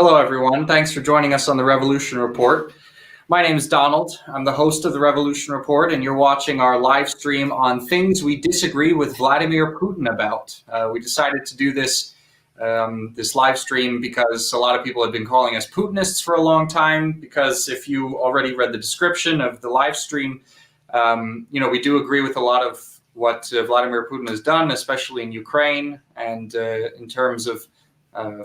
Hello, everyone. Thanks for joining us on the Revolution Report. My name is Donald. I'm the host of the Revolution Report, and you're watching our live stream on things we disagree with Vladimir Putin about. We decided to do this live stream because a lot of people have been calling us Putinists for a long time, because if you already read the description of the live stream, we do agree with a lot of what Vladimir Putin has done, especially in Ukraine and in terms of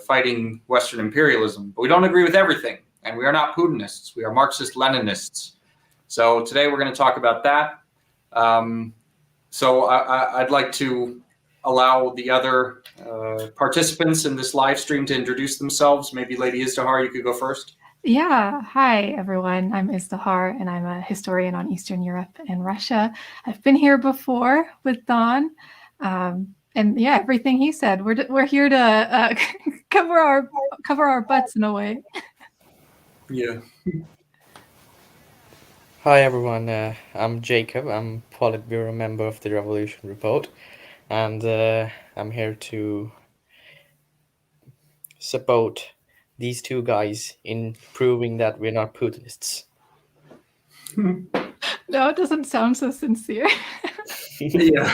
fighting Western imperialism. But we don't agree with everything, and we are not Putinists. We are Marxist-Leninists. So today we're going to talk about that. I'd like to allow the other participants in this live stream to introduce themselves. Maybe Lady Izdihar, you could go first. Yeah, hi everyone. I'm Izdihar, and I'm a historian on Eastern Europe and Russia. I've been here before with Don, and yeah, everything he said. We're here to cover our butts in a way. Yeah. Hi everyone. I'm Jacob. I'm Politburo member of the Revolution Report, and I'm here to support these two guys in proving that we're not Putinists. No, it doesn't sound so sincere. Yeah.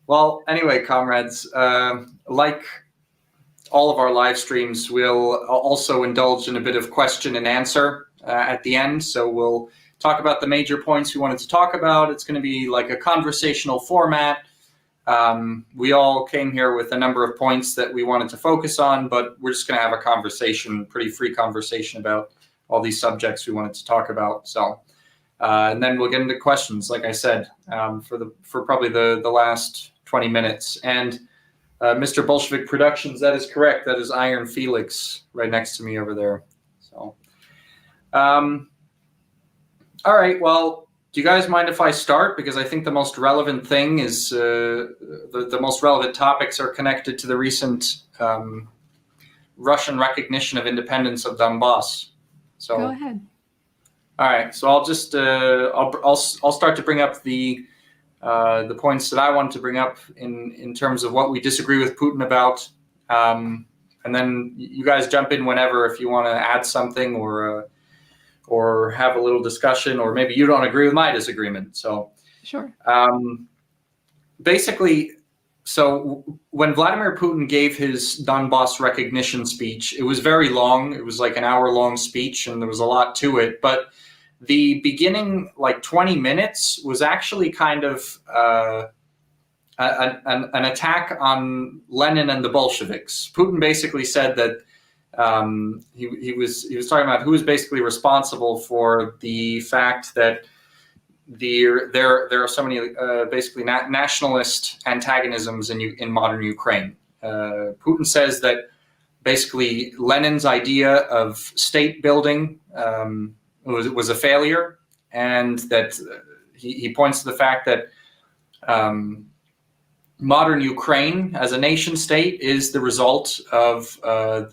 Well, anyway, comrades, like all of our live streams, we'll also indulge in a bit of question and answer at the end. So we'll talk about the major points we wanted to talk about. It's going to be like a conversational format. We all came here with a number of points that we wanted to focus on, but we're just going to have a conversation, pretty free conversation about all these subjects we wanted to talk about. So, and then we'll get into questions, like I said, for probably the last 20 minutes. And Mr. Bolshevik Productions, that is correct. That is Iron Felix right next to me over there. So, all right, well, do you guys mind if I start? Because I think the most relevant thing is the most relevant topics are connected to the recent Russian recognition of independence of Donbass. So go ahead. All right, so I'll just I'll start to bring up the points that I want to bring up in terms of what we disagree with Putin about, and then you guys jump in whenever if you want to add something or have a little discussion, or maybe you don't agree with my disagreement. So sure. Basically, so when Vladimir Putin gave his Donbass recognition speech, it was very long. It was like an hour-long speech, and there was a lot to it. But the beginning, like 20 minutes, was actually kind of an attack on Lenin and the Bolsheviks. Putin basically said that he was talking about who was basically responsible for the fact that there are so many basically nationalist antagonisms in modern Ukraine. Putin says that basically Lenin's idea of state building was a failure, and that he points to the fact that modern Ukraine as a nation state is the result of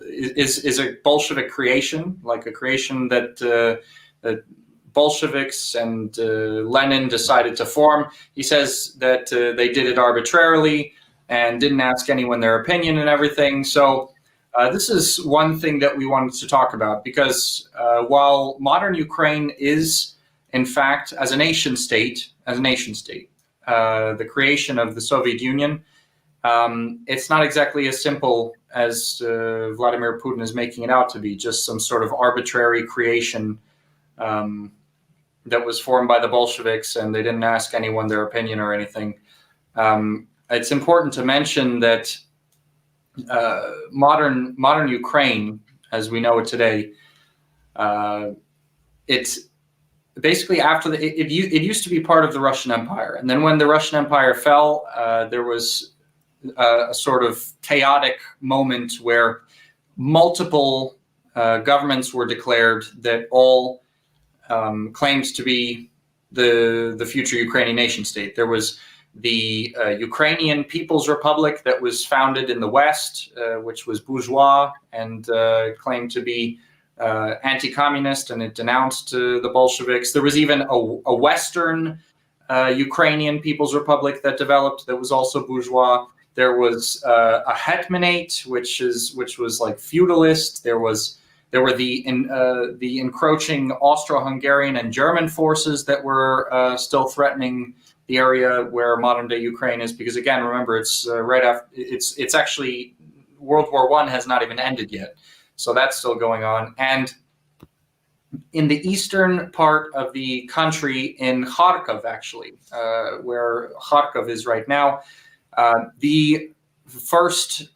is a Bolshevik creation, like a creation that Bolsheviks and Lenin decided to form. He says that they did it arbitrarily and didn't ask anyone their opinion and everything. So this is one thing that we wanted to talk about, because while modern Ukraine is, in fact, as a nation state, the creation of the Soviet Union, it's not exactly as simple as Vladimir Putin is making it out to be, just some sort of arbitrary creation that was formed by the Bolsheviks, and they didn't ask anyone their opinion or anything. It's important to mention that modern Ukraine, as we know it today, it's basically after it used to be part of the Russian Empire, and then when the Russian Empire fell, there was a sort of chaotic moment where multiple governments were declared that all claimed to be the future Ukrainian nation state. There was the Ukrainian People's Republic that was founded in the West, which was bourgeois and claimed to be anti-communist, and it denounced the Bolsheviks. There was even a Western Ukrainian People's Republic that developed that was also bourgeois. There was a hetmanate, which was like feudalist. There were the encroaching Austro-Hungarian and German forces that were still threatening the area where modern day Ukraine is. Because again, remember, it's right after it's actually World War I has not even ended yet, so that's still going on. And in the eastern part of the country, in Kharkov, actually, where Kharkov is right now, the first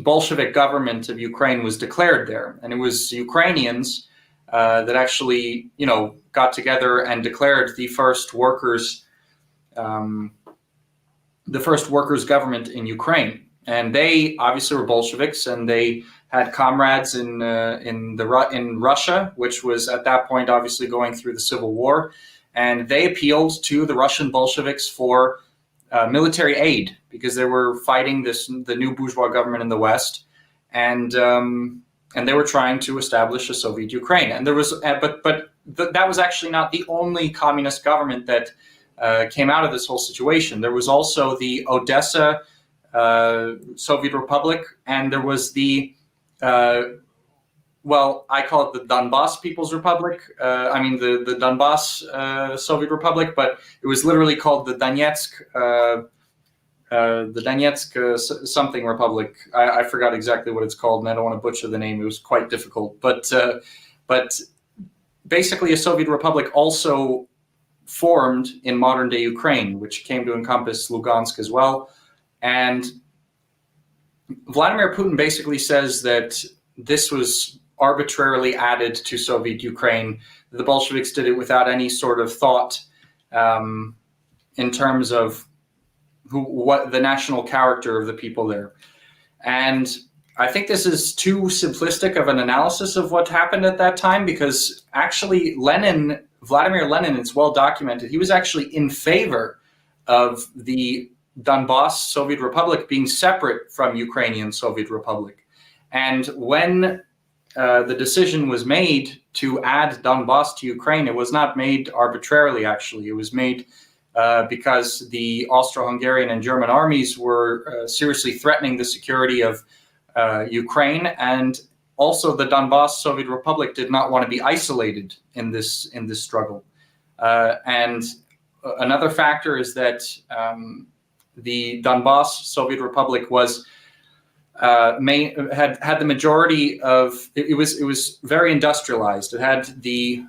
Bolshevik government of Ukraine was declared there, and it was Ukrainians that actually, got together and declared the first workers' government in Ukraine. And they obviously were Bolsheviks, and they had comrades in Russia, which was at that point obviously going through the Civil War, and they appealed to the Russian Bolsheviks for military aid because they were fighting the new bourgeois government in the West, and they were trying to establish a Soviet Ukraine. And there was, that was actually not the only communist government that came out of this whole situation. There was also the Odessa Soviet Republic, and there was the I call it the Donbass People's Republic. The Donbass Soviet Republic, but it was literally called the Donetsk something Republic. I forgot exactly what it's called, and I don't want to butcher the name. It was quite difficult, but basically a Soviet Republic also formed in modern day Ukraine, which came to encompass Lugansk as well. And Vladimir Putin basically says that this was arbitrarily added to Soviet Ukraine. The Bolsheviks did it without any sort of thought in terms of what the national character of the people there. And I think this is too simplistic of an analysis of what happened at that time, because actually Vladimir Lenin, it's well documented, he was actually in favor of the Donbass Soviet Republic being separate from Ukrainian Soviet Republic. And when the decision was made to add Donbass to Ukraine, it was not made arbitrarily, actually. It was made because the Austro-Hungarian and German armies were seriously threatening the security of Ukraine, and also the Donbass Soviet Republic did not want to be isolated in this struggle. And another factor is that the Donbass Soviet Republic was had the majority of it was very industrialized. It had the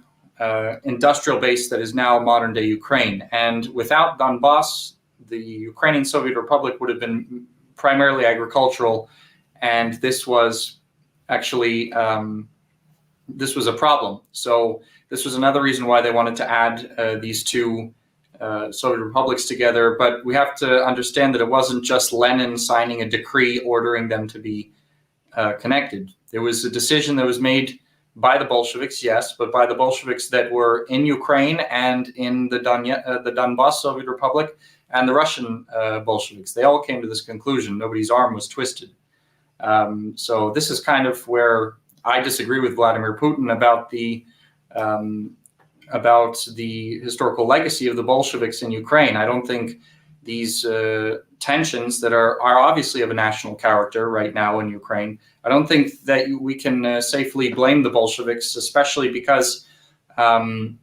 industrial base that is now modern day Ukraine, and without Donbass, the Ukrainian Soviet Republic would have been primarily agricultural, and this was actually this was a problem. So this was another reason why they wanted to add these two Soviet republics together. But we have to understand that it wasn't just Lenin signing a decree ordering them to be connected. There was a decision that was made by the Bolsheviks, yes, but by the Bolsheviks that were in Ukraine and in the Donbass Soviet Republic and the Russian Bolsheviks. They all came to this conclusion. Nobody's arm was twisted. So this is kind of where I disagree with Vladimir Putin about the historical legacy of the Bolsheviks in Ukraine. I don't think these tensions that are obviously of a national character right now in Ukraine, I don't think that we can safely blame the Bolsheviks, especially because I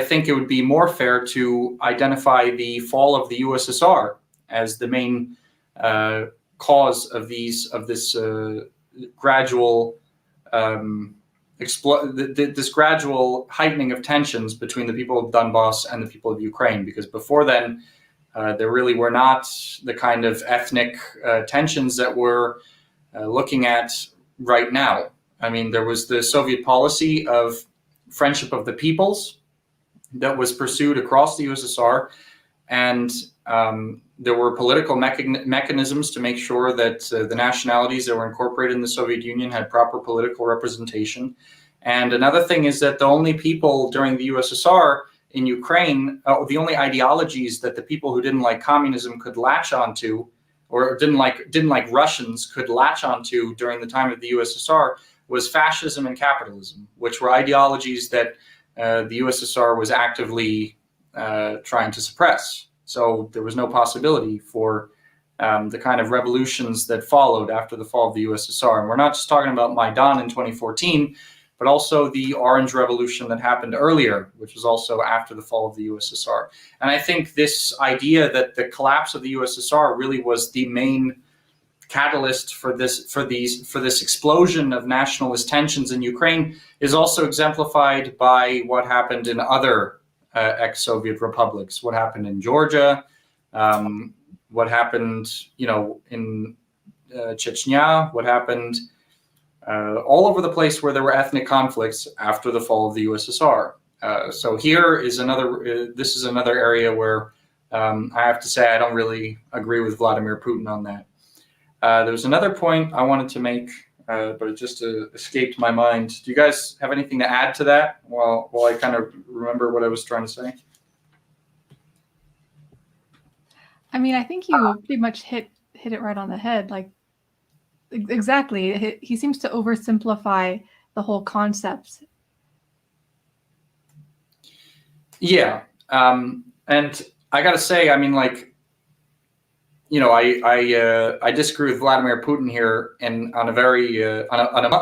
think it would be more fair to identify the fall of the USSR as the main cause of this gradual this gradual heightening of tensions between the people of Donbass and the people of Ukraine, because before then there really were not the kind of ethnic tensions that we're looking at right now. I mean, there was the Soviet policy of friendship of the peoples that was pursued across the USSR, and there were political mechanisms to make sure that the nationalities that were incorporated in the Soviet Union had proper political representation. And another thing is that the only people during the USSR in Ukraine, the only ideologies that the people who didn't like communism could latch onto, or didn't like Russians could latch onto during the time of the USSR, was fascism and capitalism, which were ideologies that the USSR was actively trying to suppress. So there was no possibility for the kind of revolutions that followed after the fall of the USSR. And we're not just talking about Maidan in 2014, but also the Orange Revolution that happened earlier, which was also after the fall of the USSR. And I think this idea that the collapse of the USSR really was the main catalyst for this explosion of nationalist tensions in Ukraine is also exemplified by what happened in other ex-Soviet republics. What happened in Georgia, what happened, in Chechnya, what happened all over the place where there were ethnic conflicts after the fall of the USSR. So here is this is another area where I have to say I don't really agree with Vladimir Putin on that. There was another point I wanted to make, but it just escaped my mind. Do you guys have anything to add to that while I kind of remember what I was trying to say? I mean, I think you pretty much hit it right on the head. Like, exactly. He seems to oversimplify the whole concept. Yeah. And I got to say, I mean, like, I disagree with Vladimir Putin here, and on a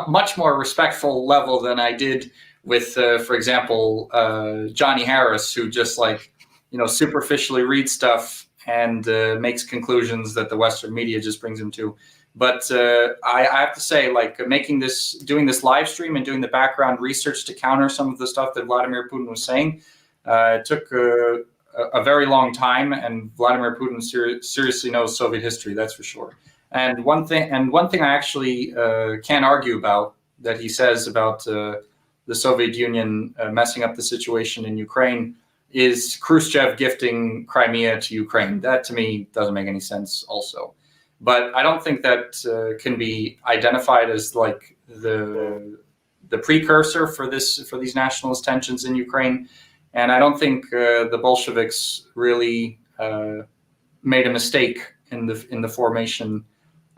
much more respectful level than I did with, for example, Johnny Harris, who just superficially reads stuff and makes conclusions that the Western media just brings him to. But I have to say, doing this live stream and doing the background research to counter some of the stuff that Vladimir Putin was saying, it took a very long time, and Vladimir Putin seriously knows Soviet history, that's for sure. And one thing I actually can't argue about that he says about the Soviet Union messing up the situation in Ukraine is Khrushchev gifting Crimea to Ukraine. That to me doesn't make any sense also. But I don't think that can be identified as like the precursor for these nationalist tensions in Ukraine. And I don't think the Bolsheviks really made a mistake in the formation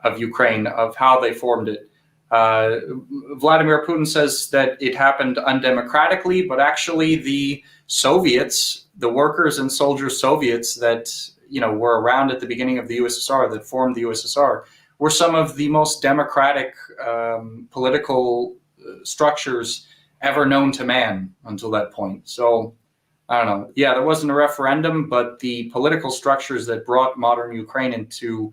of Ukraine, of how they formed it. Vladimir Putin says that it happened undemocratically, but actually the Soviets, the workers and soldiers Soviets that were around at the beginning of the USSR, that formed the USSR, were some of the most democratic political structures ever known to man until that point. So I don't know. Yeah, there wasn't a referendum, but the political structures that brought modern Ukraine into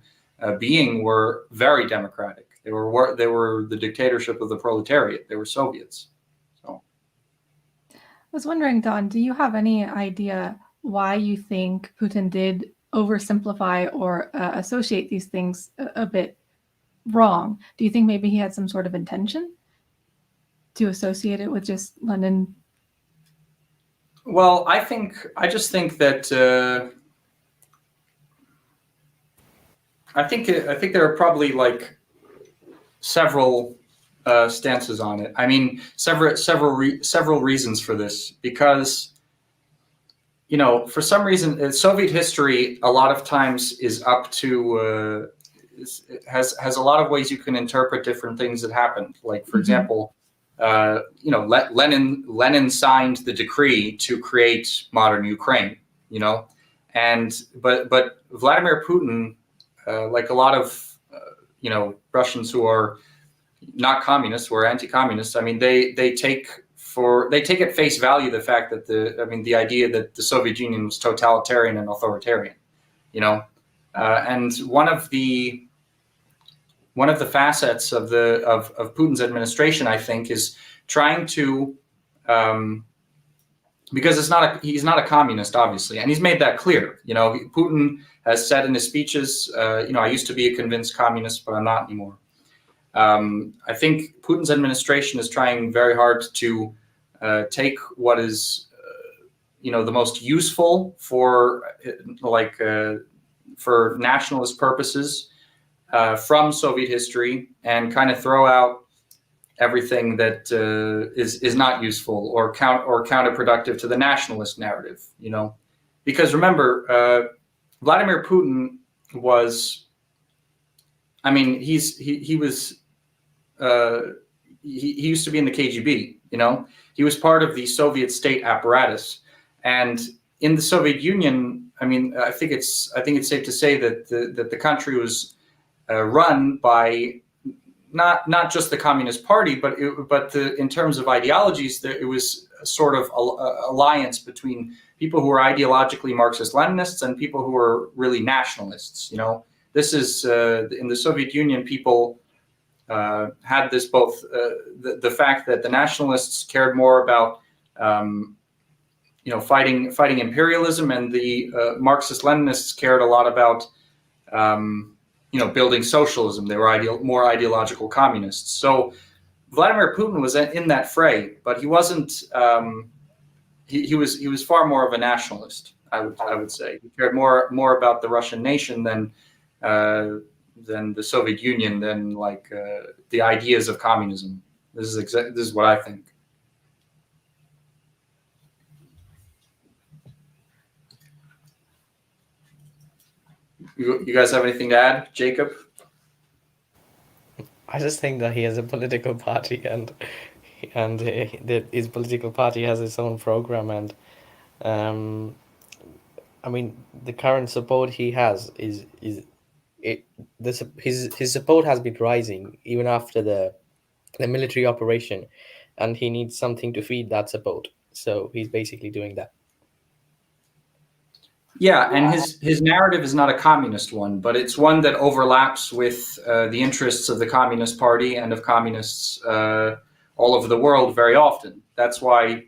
being were very democratic. They were the dictatorship of the proletariat. They were Soviets. So I was wondering, Don, do you have any idea why you think Putin did oversimplify or associate these things a bit wrong? Do you think maybe he had some sort of intention to associate it with just Lenin? Well, I just think that I think there are probably like several stances on it. I mean, several reasons for this, because for some reason Soviet history a lot of times is up to has a lot of ways you can interpret different things that happened. Like, for example, Lenin signed the decree to create modern Ukraine, but Vladimir Putin, like a lot of Russians who are not communists, who are anti-communists, I mean, they take at face value the fact that the idea that the Soviet Union was totalitarian and authoritarian, and one of the facets of Putin's administration, I think, is trying to, because he's not a communist, obviously, and he's made that clear. Putin has said in his speeches, I used to be a convinced communist, but I'm not anymore. I think Putin's administration is trying very hard to take what is, the most useful for nationalist purposes from Soviet history, and kind of throw out everything that is not useful or counterproductive to the nationalist narrative. Because remember, Vladimir Putin was, he used to be in the KGB. He was part of the Soviet state apparatus, and in the Soviet Union, I mean, I think it's safe to say that the country was run by not just the Communist Party, but in terms of ideologies, it was a sort of alliance between people who were ideologically Marxist-Leninists and people who were really nationalists. You know, this is in the Soviet Union, people had this both the fact that the nationalists cared more about fighting imperialism, and the Marxist-Leninists cared a lot about building socialism. They were more ideological communists. So Vladimir Putin was in that fray, but he wasn't. He was far more of a nationalist. I would say he cared more about the Russian nation than the Soviet Union, than the ideas of communism. This is what I think. You guys have anything to add, Jacob? I just think that he has a political party, and his political party has its own program, and I mean, the current support he has his support has been rising even after the military operation, and he needs something to feed that support. So he's basically doing that. Yeah, and his narrative is not a communist one, but it's one that overlaps with the interests of the Communist Party and of communists all over the world very often. That's why,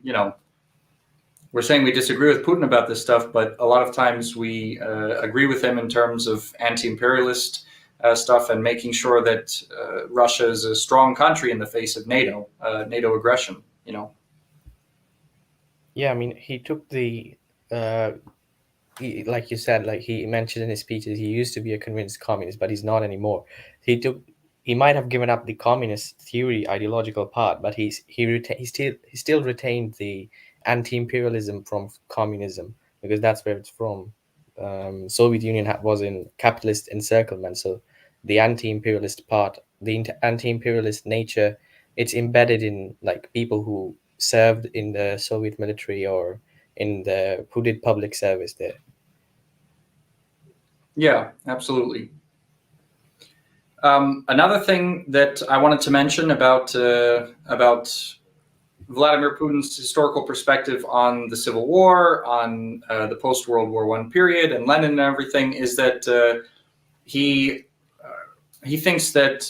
we're saying we disagree with Putin about this stuff, but a lot of times we agree with him in terms of anti-imperialist stuff and making sure that Russia is a strong country in the face of NATO aggression. Yeah, I mean, he took the. Like you said, like he mentioned in his speeches, he used to be a convinced communist, but he's not anymore. He might have given up the communist theory ideological part, but he still retained the anti-imperialism from communism, because that's where it's from. Soviet Union was in capitalist encirclement, so the anti-imperialist part, the anti-imperialist nature, it's embedded in people who served in the Soviet military or who did public service there. Yeah, absolutely. Another thing that I wanted to mention about Vladimir Putin's historical perspective on the Civil War, on the post-World War I period, and Lenin and everything, is that he thinks that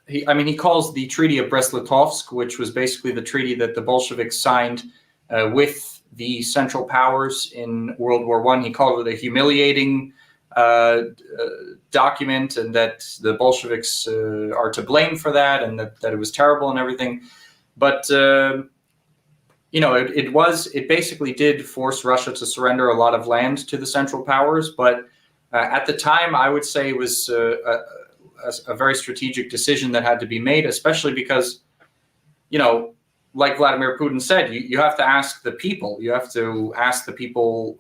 he calls the Treaty of Brest-Litovsk, which was basically the treaty that the Bolsheviks signed with the Central Powers in World War I. He called it a humiliating document, and that the Bolsheviks are to blame for that, and that it was terrible and everything. But it basically did force Russia to surrender a lot of land to the Central Powers. But at the time, I would say it was a very strategic decision that had to be made, especially because, like Vladimir Putin said, you have to ask the people. You have to ask the people,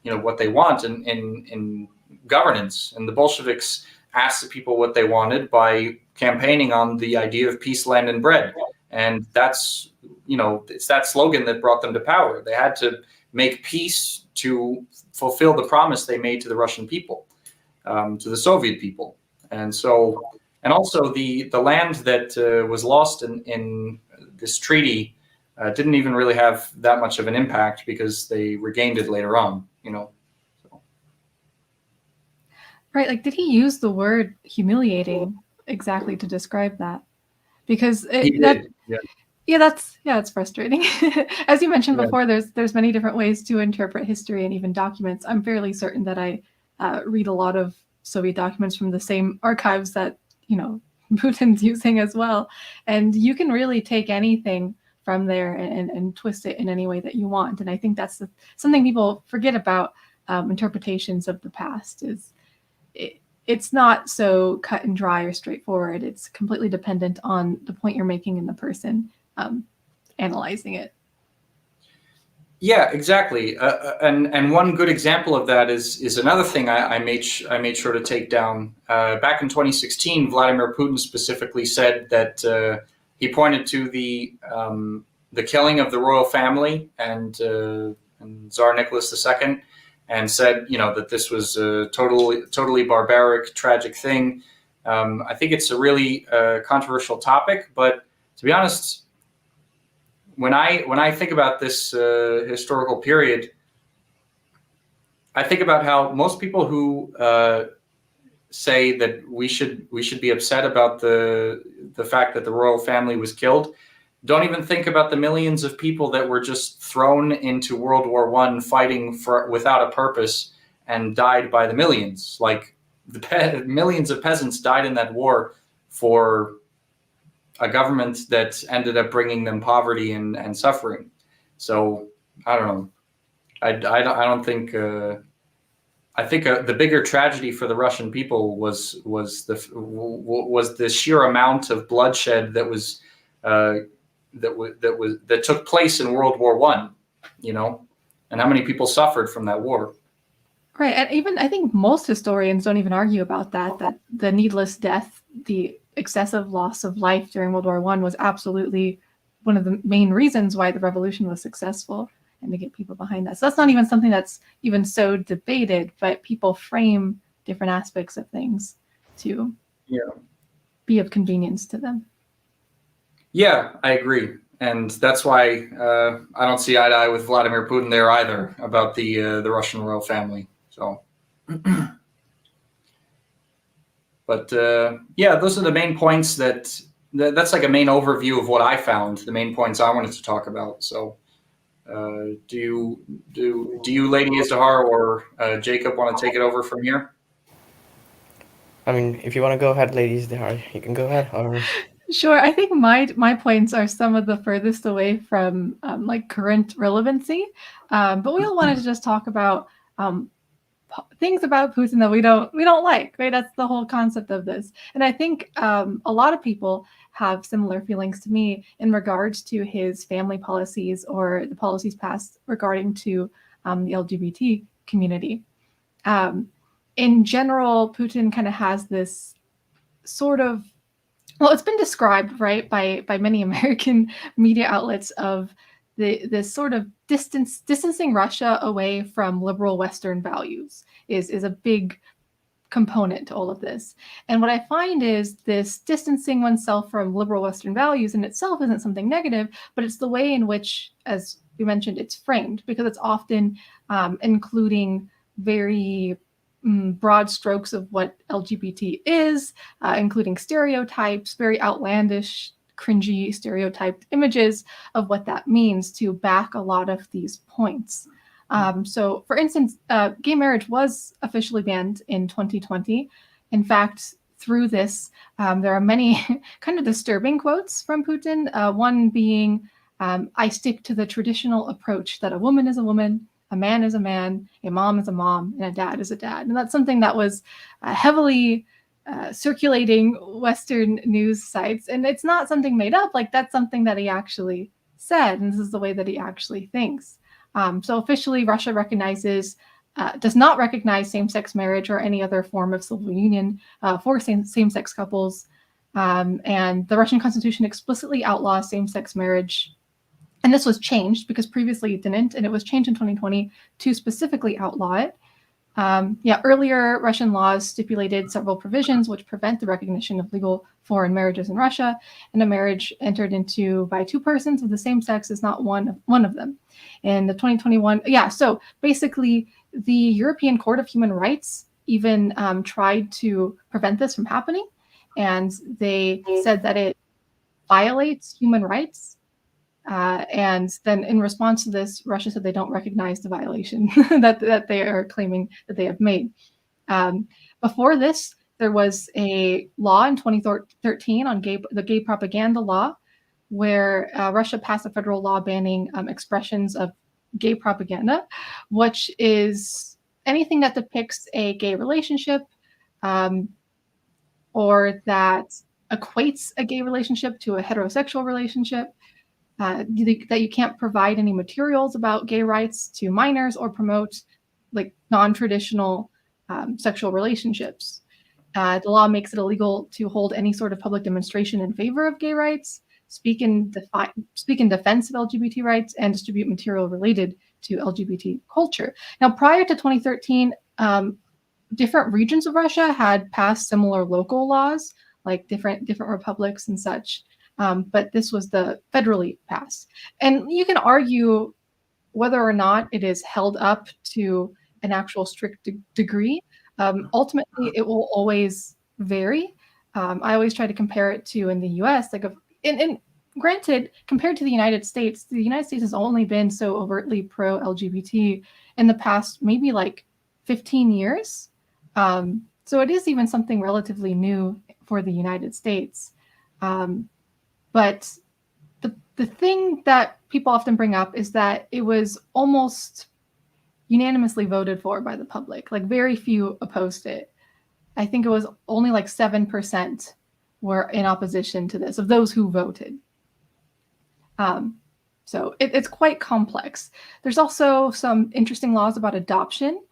what they want in governance. And the Bolsheviks asked the people what they wanted by campaigning on the idea of peace, land, and bread. And that's, it's that slogan that brought them to power. They had to make peace to fulfill the promise they made to the Russian people, to the Soviet people. And so, and also the land that was lost in this treaty didn't even really have that much of an impact, because they regained it later on, So. Right. Did he use the word humiliating exactly to describe that? Because it's frustrating. As you mentioned before, there's many different ways to interpret history and even documents. I'm fairly certain that I read a lot of Soviet documents from the same archives that Putin's using as well, and you can really take anything from there and twist it in any way that you want. And I think that's something people forget about interpretations of the past. It's not so cut and dry or straightforward. It's completely dependent on the point you're making and the person analyzing it. Yeah, exactly. And one good example of that is another thing I made sure to take down. Back in 2016, Vladimir Putin specifically said that he pointed to the killing of the royal family and Tsar Nicholas II, and said, that this was a totally barbaric, tragic thing. I think it's a really controversial topic, but to be honest, when I think about this historical period, I think about how most people who say that we should be upset about the fact that the royal family was killed don't even think about the millions of people that were just thrown into World War I fighting without a purpose and died by the millions. Like millions of peasants died in that war for a government that ended up bringing them poverty and suffering. So I don't know. I don't think. I think the bigger tragedy for the Russian people was the sheer amount of bloodshed that was that took place in World War I, and how many people suffered from that war. Right, and even I think most historians don't even argue about that the needless death, the excessive loss of life during World War I was absolutely one of the main reasons why the revolution was successful, and to get people behind that. So that's not even something that's even so debated, but people frame different aspects of things to be of convenience to them. Yeah, I agree. And that's why I don't see eye to eye with Vladimir Putin there either about the Russian royal family. So, but those are the main points that's like a main overview of what I found, the main points I wanted to talk about. So, do you, Lady Izdihar or Jacob, want to take it over from here? I mean, if you want to go ahead, Lady Izdihar, you can go ahead. Or Sure. I think my points are some of the furthest away from like current relevancy, but we all wanted to just talk about things about Putin that we don't like. Right? That's the whole concept of this. And I think a lot of people have similar feelings to me in regards to his family policies or the policies passed regarding to the LGBT community. In general, Putin kind of has this sort of, well, it's been described, right, by many American media outlets of this sort of distancing Russia away from liberal Western values is a big component to all of this. And what I find is this distancing oneself from liberal Western values in itself isn't something negative, but it's the way in which, as you mentioned, it's framed, because it's often including very broad strokes of what LGBT is, including stereotypes, very outlandish, cringy, stereotyped images of what that means to back a lot of these points. So, for instance, gay marriage was officially banned in 2020. In fact, through this, there are many kind of disturbing quotes from Putin, one being, I stick to the traditional approach that a woman is a woman, a man is a man, a mom is a mom, and a dad is a dad. And that's something that was heavily circulating Western news sites. And it's not something made up, like that's something that he actually said. And this is the way that he actually thinks. So officially, Russia does not recognize same-sex marriage or any other form of civil union for same-sex couples. And the Russian constitution explicitly outlaws same-sex marriage. And this was changed because previously it didn't, and it was changed in 2020 to specifically outlaw it. Earlier Russian laws stipulated several provisions which prevent the recognition of legal foreign marriages in Russia, and a marriage entered into by two persons of the same sex is not one of them. In the 2021, so basically the European Court of Human Rights even tried to prevent this from happening, and they said that it violates human rights. And then in response to this, Russia said they don't recognize the violation that they are claiming that they have made. Before this, there was a law in 2013 on the gay propaganda law, where Russia passed a federal law banning expressions of gay propaganda, which is anything that depicts a gay relationship or that equates a gay relationship to a heterosexual relationship. That you can't provide any materials about gay rights to minors or promote like non-traditional sexual relationships. The law makes it illegal to hold any sort of public demonstration in favor of gay rights, speak in defense of LGBT rights, and distribute material related to LGBT culture. Now, prior to 2013, different regions of Russia had passed similar local laws, like different republics and such. But this was the federally passed. And you can argue whether or not it is held up to an actual strict degree. Ultimately, it will always vary. I always try to compare it to in the US, like, and granted, compared to the United States has only been so overtly pro-LGBT in the past maybe like 15 years. So it is even something relatively new for the United States. But the thing that people often bring up is that it was almost unanimously voted for by the public. Like, very few opposed it. I think it was only like 7% were in opposition to this, of those who voted. So it's quite complex. There's also some interesting laws about adoption.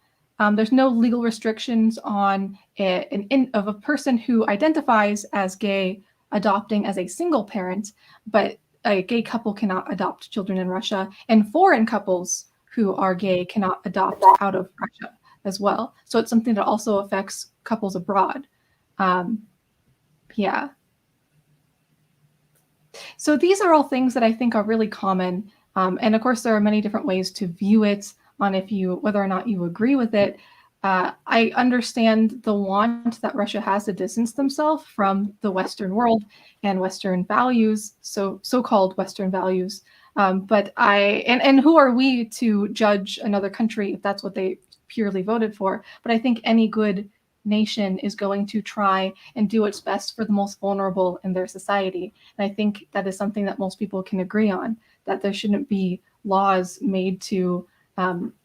There's no legal restrictions on of a person who identifies as gay adopting as a single parent, but a gay couple cannot adopt children in Russia, and foreign couples who are gay cannot adopt out of Russia as well. So it's something that also affects couples abroad. Yeah. So these are all things that I think are really common. And of course, there are many different ways to view it on whether or not you agree with it. I understand the want that Russia has to distance themselves from the Western world and Western values, so-called Western values. But who are we to judge another country if that's what they purely voted for? But I think any good nation is going to try and do its best for the most vulnerable in their society. And I think that is something that most people can agree on, that there shouldn't be laws made to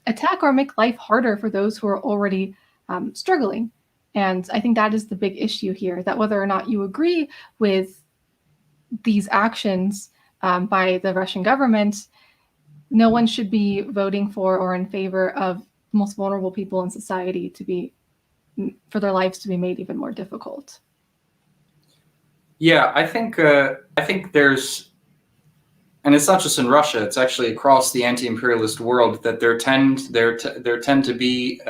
attack or make life harder for those who are already struggling. And I think that is the big issue here, that whether or not you agree with these actions by the Russian government, no one should be voting for or in favor of the most vulnerable people in society for their lives to be made even more difficult. Yeah, I think there's, and it's not just in Russia; it's actually across the anti-imperialist world, that there tend to be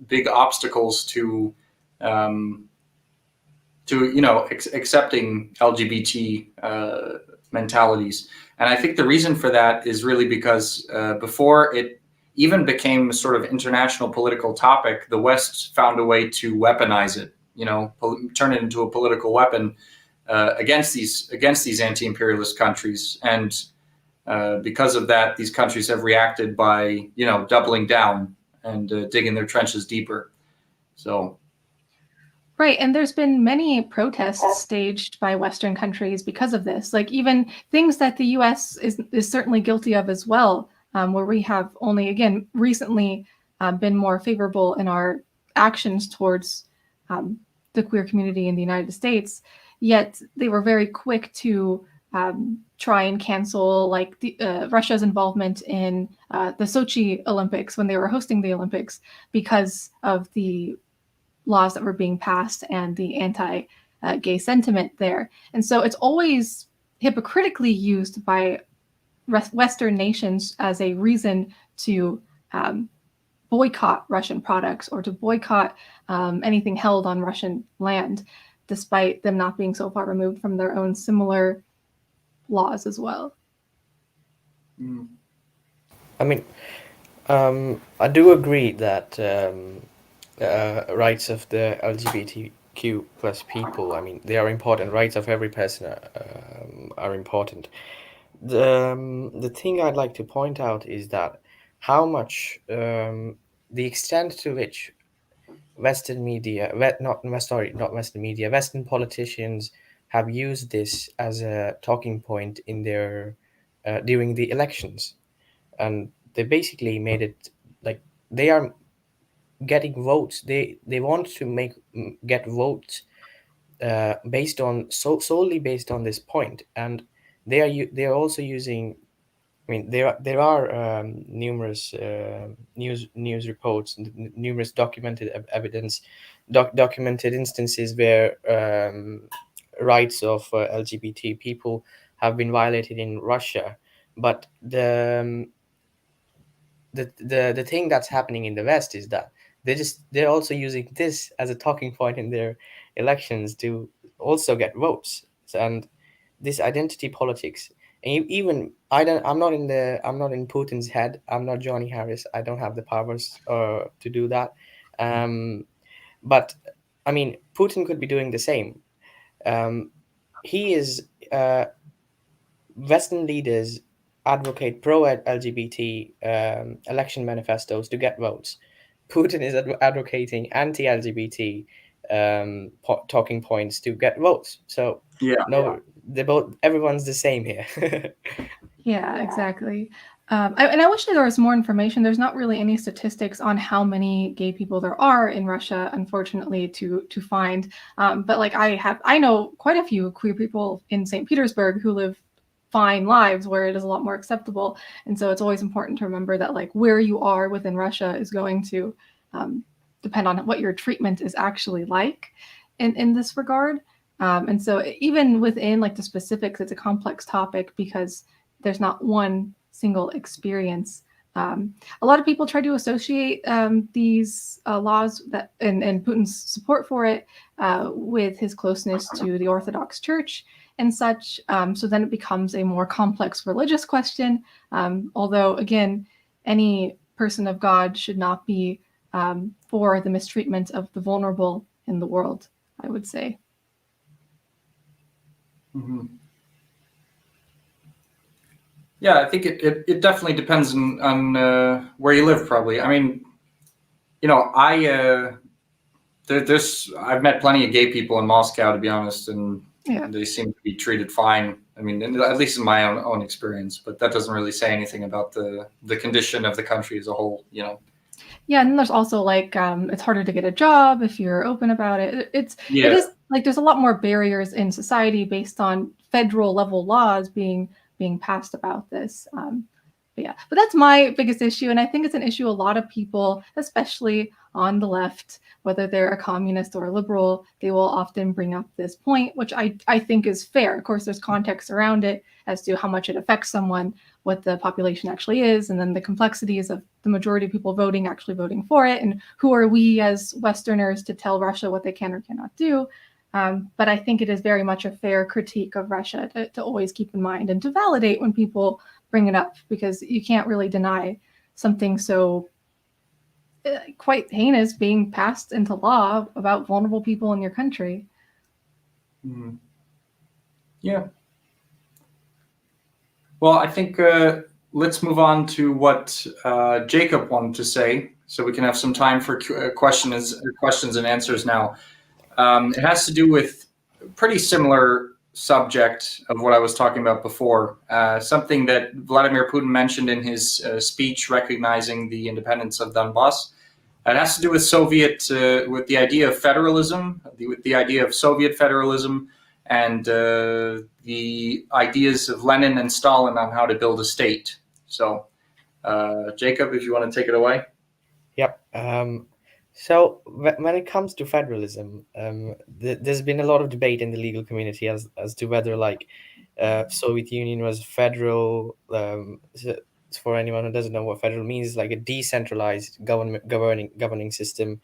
big obstacles to accepting LGBT mentalities. And I think the reason for that is really because before it even became a sort of international political topic, the West found a way to weaponize it, turn it into a political weapon against these anti-imperialist countries. And because of that, these countries have reacted by, doubling down and digging their trenches deeper. So. Right, and there's been many protests staged by Western countries because of this, like even things that the U.S. is certainly guilty of as well, where we have only, again, recently been more favorable in our actions towards the queer community in the United States, yet they were very quick to try and cancel Russia's involvement in the Sochi Olympics when they were hosting the Olympics because of the laws that were being passed and the anti-gay sentiment there. And so it's always hypocritically used by Western nations as a reason to boycott Russian products or to boycott anything held on Russian land, despite them not being so far removed from their own similar laws as well. I mean, I do agree that rights of the LGBTQ plus people, I mean, they are important. Rights of every person are important. The thing I'd like to point out is that how much the extent to which Western media, not Western media, Western politicians have used this as a talking point in their during the elections, and they basically made it like they are getting votes. They want to get votes based on solely based on this point, and they are also using. I mean, there are numerous news reports, numerous documented evidence, documented instances where rights of LGBT people have been violated in Russia, but the the thing that's happening in the West is that they're also using this as a talking point in their elections to also get votes. And this identity politics, and even I'm not in Putin's head. I'm not Johnny Harris. I don't have the powers to do that. But I mean, Putin could be doing the same. He is Western leaders advocate pro-LGBT election manifestos to get votes. Putin is advocating anti-LGBT talking points to get votes. So everyone's the same here. Yeah, exactly. And I wish there was more information. There's not really any statistics on how many gay people there are in Russia, unfortunately, to find. But like I know quite a few queer people in St. Petersburg who live fine lives where it is a lot more acceptable. And so it's always important to remember that like where you are within Russia is going to depend on what your treatment is actually like in this regard. And so even within like the specifics, it's a complex topic because there's not one single experience. A lot of people try to associate these laws that and Putin's support for it with his closeness to the Orthodox Church and such. So then it becomes a more complex religious question. Although, again, any person of God should not be for the mistreatment of the vulnerable in the world, I would say. Mm-hmm. Yeah, I think it definitely depends on where you live, probably. I mean, you know, I've met plenty of gay people in Moscow, to be honest, and they seem to be treated fine. I mean, at least in my own experience, but that doesn't really say anything about the condition of the country as a whole, you know. Yeah, and then there's also like it's harder to get a job if you're open about it. It is like there's a lot more barriers in society based on federal level laws being passed about this. But that's my biggest issue, and I think it's an issue a lot of people, especially on the left, whether they're a communist or a liberal, they will often bring up this point, which I think is fair. Of course, there's context around it as to how much it affects someone, what the population actually is, and then the complexities of the majority of people actually voting for it, and who are we as Westerners to tell Russia what they can or cannot do. But I think it is very much a fair critique of Russia to always keep in mind and to validate when people bring it up, because you can't really deny something so quite heinous being passed into law about vulnerable people in your country. Mm-hmm. Yeah. Well, I think let's move on to what Jacob wanted to say, so we can have some time for questions and answers now. It has to do with a pretty similar subject of what I was talking about before, something that Vladimir Putin mentioned in his speech recognizing the independence of Donbass. It has to do with with the idea of federalism, with the idea of Soviet federalism, and the ideas of Lenin and Stalin on how to build a state. So, Jacob, if you want to take it away. Yep. So when it comes to federalism, there's been a lot of debate in the legal community as to whether like Soviet Union was federal. For anyone who doesn't know what federal means, it's like a decentralized governing system,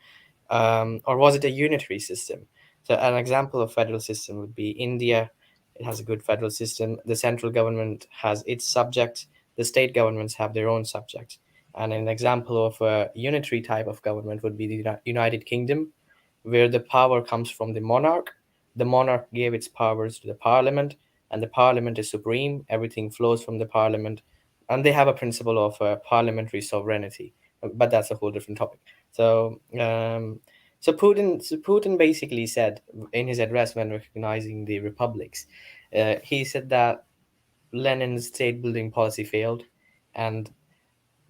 or was it a unitary system? So an example of federal system would be India. It has a good federal system. The central government has its subjects. The state governments have their own subjects. And an example of a unitary type of government would be the United Kingdom, where the power comes from the monarch. The monarch gave its powers to the parliament, and the parliament is supreme. Everything flows from the parliament. And they have a principle of parliamentary sovereignty, but that's a whole different topic. So, Putin basically said in his address when recognizing the republics, he said that Lenin's state-building policy failed, and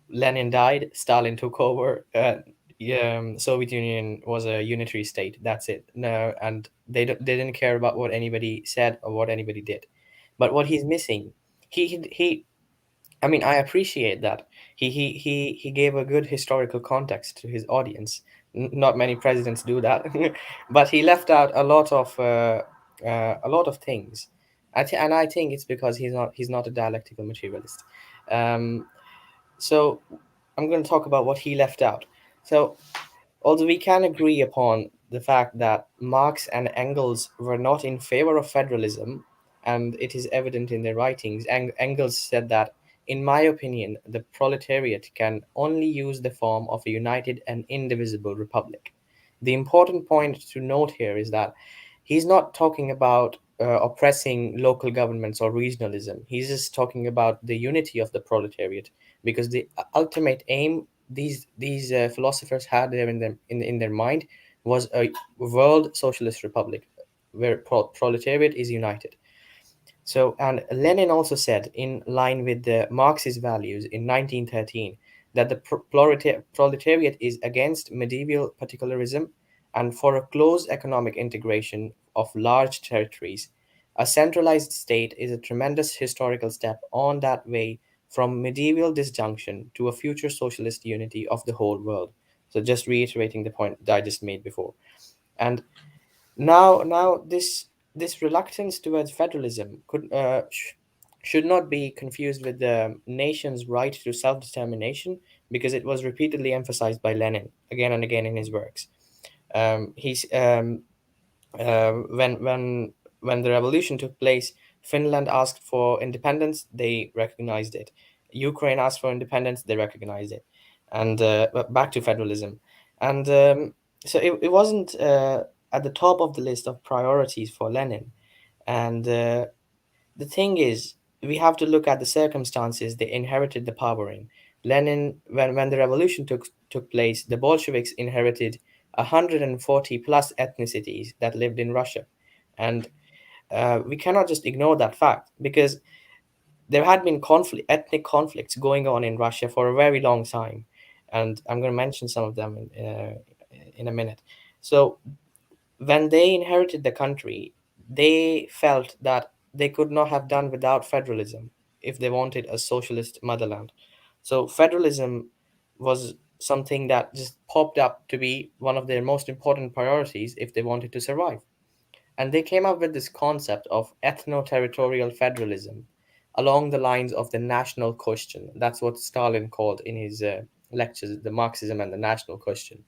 Lenin died, Stalin took over. Soviet Union was a unitary state. That's it. No, and they didn't care about what anybody said or what anybody did. But what he's missing, he I mean, I appreciate that he gave a good historical context to his audience. Not many presidents do that, but he left out a lot of things. And I think it's because he's not a dialectical materialist. So I'm going to talk about what he left out. So, although we can agree upon the fact that Marx and Engels were not in favor of federalism, and it is evident in their writings, Engels said that, in my opinion, the proletariat can only use the form of a united and indivisible republic. The important point to note here is that he's not talking about oppressing local governments or regionalism. He's just talking about the unity of the proletariat, because the ultimate aim these philosophers had there in their mind was a world socialist republic where proletariat is united. So, and Lenin also said, in line with the Marxist values in 1913, that the proletariat is against medieval particularism and for a close economic integration of large territories. A centralized state is a tremendous historical step on that way from medieval disjunction to a future socialist unity of the whole world. So, just reiterating the point that I just made before. And now this reluctance towards federalism should not be confused with the nation's right to self-determination, because it was repeatedly emphasized by Lenin again and again in his works. He's when the revolution took place, Finland asked for independence, they recognized it. Ukraine asked for independence, they recognized it. And but back to federalism. And so it wasn't at the top of the list of priorities for Lenin. And the thing is, we have to look at the circumstances they inherited the power in. Lenin, when the revolution took place, the Bolsheviks inherited 140 plus ethnicities that lived in Russia. And we cannot just ignore that fact, because there had been ethnic conflicts going on in Russia for a very long time. And I'm going to mention some of them in a minute. So when they inherited the country, they felt that they could not have done without federalism if they wanted a socialist motherland. So federalism was something that just popped up to be one of their most important priorities if they wanted to survive. And they came up with this concept of ethno-territorial federalism along the lines of the national question. That's what Stalin called in his lectures, the Marxism and the national question.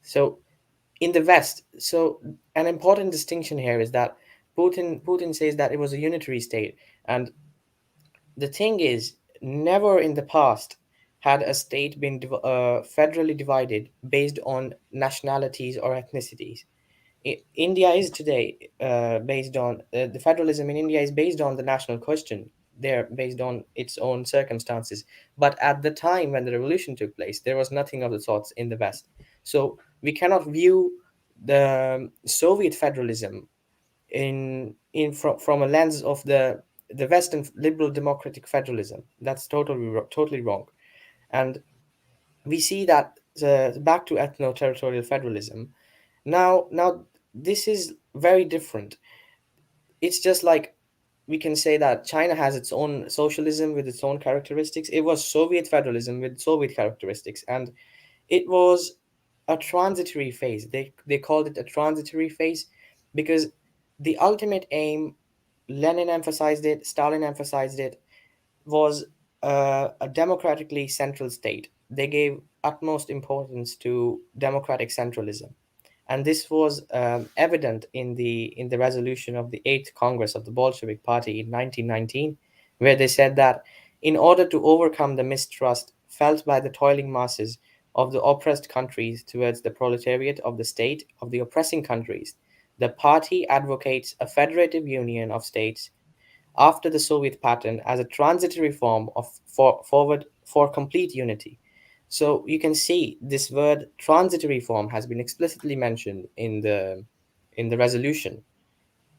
So in the West, so an important distinction here is that Putin says that it was a unitary state, and the thing is, never in the past had a state been federally divided based on nationalities or ethnicities. India is today based on the federalism in India is based on the national question. They're based on its own circumstances. But at the time when the revolution took place, there was nothing of the sorts in the West. So we cannot view the Soviet federalism from a lens of the Western liberal democratic federalism. That's totally wrong. And we see that back to ethno-territorial federalism. Now this is very different. It's just like we can say that China has its own socialism with its own characteristics. It was Soviet federalism with Soviet characteristics, and it was a transitory phase. They called it a transitory phase because the ultimate aim, Lenin emphasized it, Stalin emphasized it, was a democratically central state. They gave utmost importance to democratic centralism, and this was evident in the resolution of the Eighth Congress of the Bolshevik Party in 1919, where they said that in order to overcome the mistrust felt by the toiling masses of the oppressed countries towards the proletariat of the state of the oppressing countries, the party advocates a federative union of states after the Soviet pattern as a transitory form of forward for complete unity. So you can see this word transitory form has been explicitly mentioned in the resolution,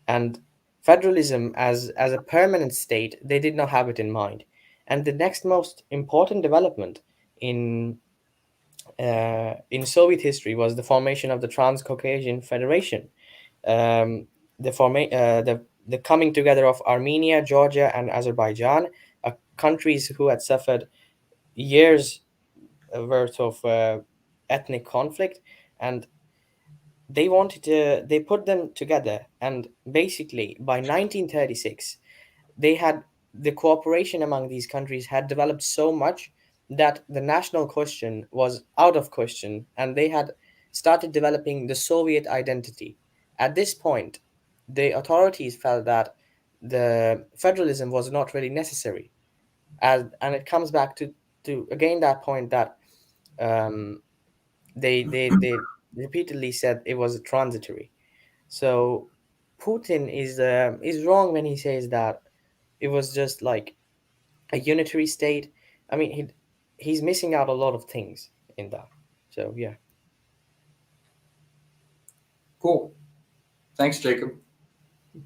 and federalism as a permanent state, they did not have it in mind. And the next most important development in Soviet history was the formation of the Transcaucasian Federation, the coming together of Armenia, Georgia, and Azerbaijan, countries who had suffered years worth of ethnic conflict, and they put them together, and basically by 1936 they had the cooperation among these countries had developed so much that the national question was out of question, and they had started developing the Soviet identity. At this point, the authorities felt that the federalism was not really necessary, and it comes back to again that point that um, they repeatedly said it was transitory. So Putin is wrong when he says that it was just like a unitary state. I mean, he's missing out a lot of things in that. So yeah. Cool. Thanks, Jacob. Do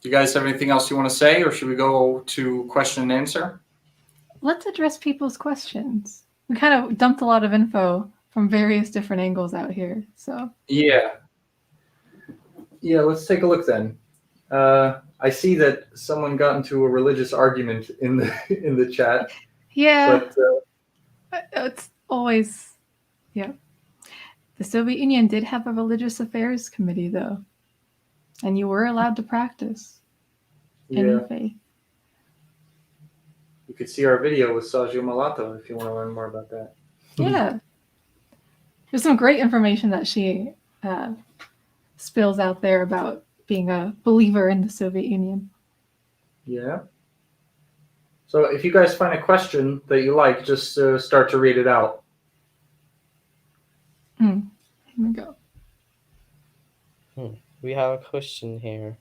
you guys have anything else you want to say, or should we go to question and answer? Let's address people's questions. We kind of dumped a lot of info from various different angles out here. So Yeah, let's take a look then. I see that someone got into a religious argument in the chat. yeah, But it's always, yeah. The Soviet Union did have a religious affairs committee, though, and you were allowed to practice any faith. You could see our video with Sergio Malato if you want to learn more about that. Yeah. There's some great information that she spills out there about being a believer in the Soviet Union. Yeah. So if you guys find a question that you like, just start to read it out. Here we go. We have a question here.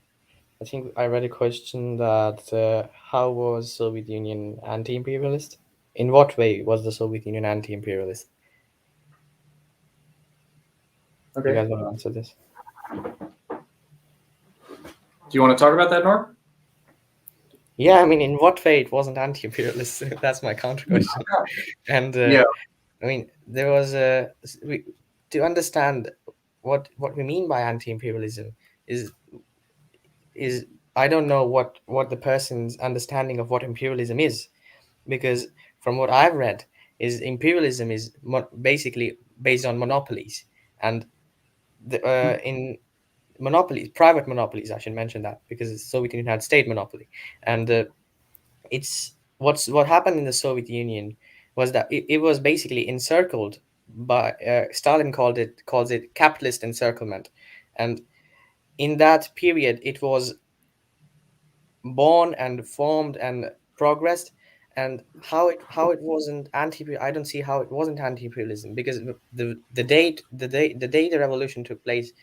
I think I read a question that how was Soviet Union anti-imperialist? In what way was the Soviet Union anti-imperialist? Okay. You guys want to answer this? Do you want to talk about that, Nor? Yeah, I mean, in what way it wasn't anti-imperialist? That's my counter question. And Yeah. I mean, there was to understand what we mean by anti-imperialism is I don't know what the person's understanding of what imperialism is, because from what I've read is imperialism is basically based on monopolies, and in monopolies, private monopolies, I should mention that, because the Soviet Union had state monopoly, and it's what happened in the Soviet Union was that it was basically encircled by Stalin calls it capitalist encirclement, and in that period it was born and formed and progressed. And how it wasn't anti, I don't see how it wasn't anti-imperialism, because the day the revolution took place,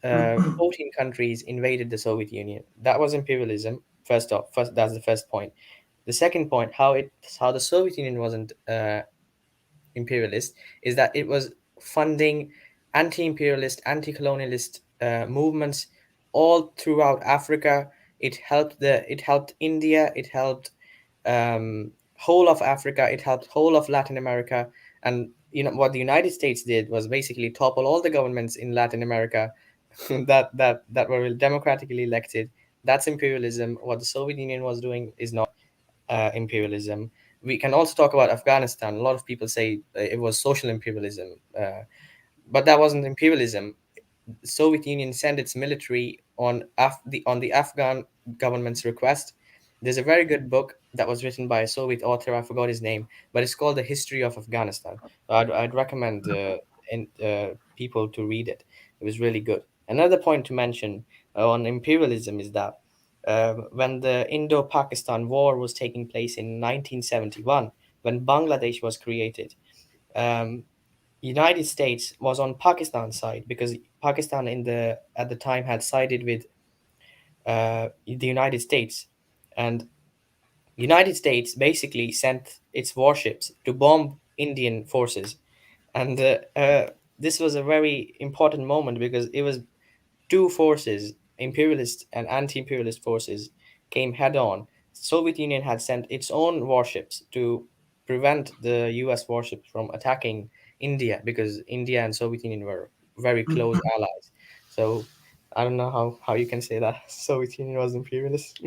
14 countries invaded the Soviet Union. That was imperialism. First that's the first point. The second point, how the Soviet Union wasn't imperialist, is that it was funding anti-imperialist, anti-colonialist movements all throughout Africa. It helped India. It helped whole of Africa. It helped whole of Latin America. And what the United States did was basically topple all the governments in Latin America that were democratically elected. That's imperialism. What the Soviet Union was doing is not imperialism. We can also talk about Afghanistan. A lot of people say it was social imperialism, but that wasn't imperialism. The Soviet Union sent its military on the Afghan government's request. There's a very good book that was written by a Soviet author. I forgot his name, but it's called The History of Afghanistan. I'd recommend people to read it. It was really good. Another point to mention on imperialism is that when the Indo-Pakistan War was taking place in 1971, when Bangladesh was created, United States was on Pakistan's side, because Pakistan at the time had sided with the United States, and United States basically sent its warships to bomb Indian forces, and this was a very important moment, because it was two forces, imperialist and anti-imperialist forces, came head on. Soviet Union had sent its own warships to prevent the US warships from attacking India, because India and Soviet Union were very close allies. So I don't know how you can say that Soviet Union was imperialist.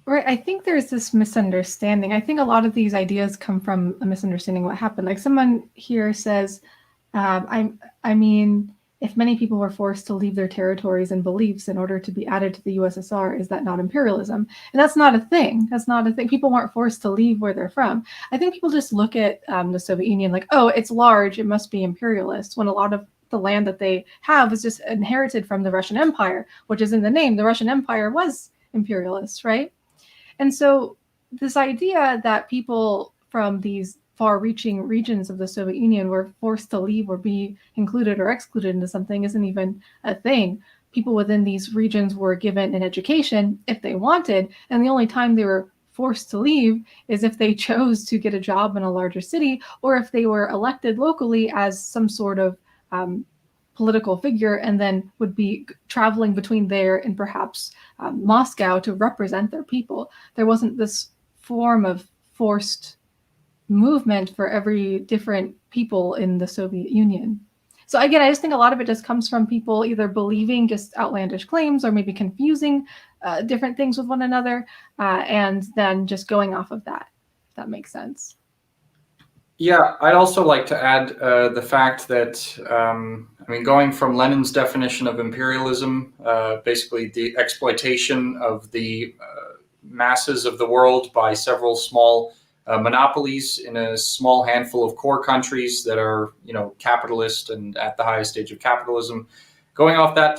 Right. I think there's this misunderstanding. I think a lot of these ideas come from a misunderstanding what happened. Like someone here says, I mean, if many people were forced to leave their territories and beliefs in order to be added to the USSR, is that not imperialism? And that's not a thing. That's not a thing. People weren't forced to leave where they're from. I think people just look at the Soviet Union like, oh, it's large, it must be imperialist, when a lot of the land that they have is just inherited from the Russian Empire, which is in the name. The Russian Empire was imperialist, right? And so this idea that people from these far-reaching regions of the Soviet Union were forced to leave or be included or excluded into something isn't even a thing. People within these regions were given an education if they wanted, and the only time they were forced to leave is if they chose to get a job in a larger city, or if they were elected locally as some sort of political figure, and then would be traveling between there and perhaps Moscow to represent their people. There wasn't this form of forced movement for every different people in the Soviet Union. So again, I just think a lot of it just comes from people either believing just outlandish claims or maybe confusing different things with one another, and then just going off of that, if that makes sense. Yeah, I'd also like to add the fact that, going from Lenin's definition of imperialism, basically the exploitation of the masses of the world by several small monopolies in a small handful of core countries that are, capitalist and at the highest stage of capitalism. Going off that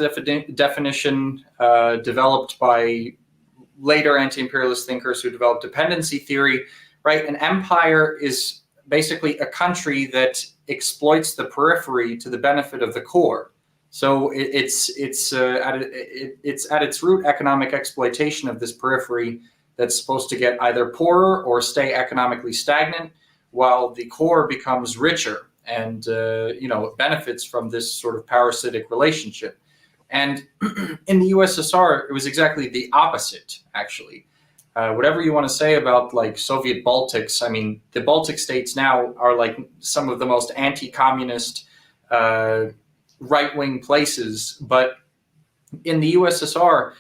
definition, developed by later anti-imperialist thinkers who developed dependency theory, right? An empire is basically a country that exploits the periphery to the benefit of the core. So it's at its root economic exploitation of this periphery that's supposed to get either poorer or stay economically stagnant, while the core becomes richer and benefits from this sort of parasitic relationship. And in the USSR, it was exactly the opposite, actually. Whatever you want to say about like Soviet Baltics, I mean, the Baltic states now are like some of the most anti-communist, right-wing places. But in the USSR,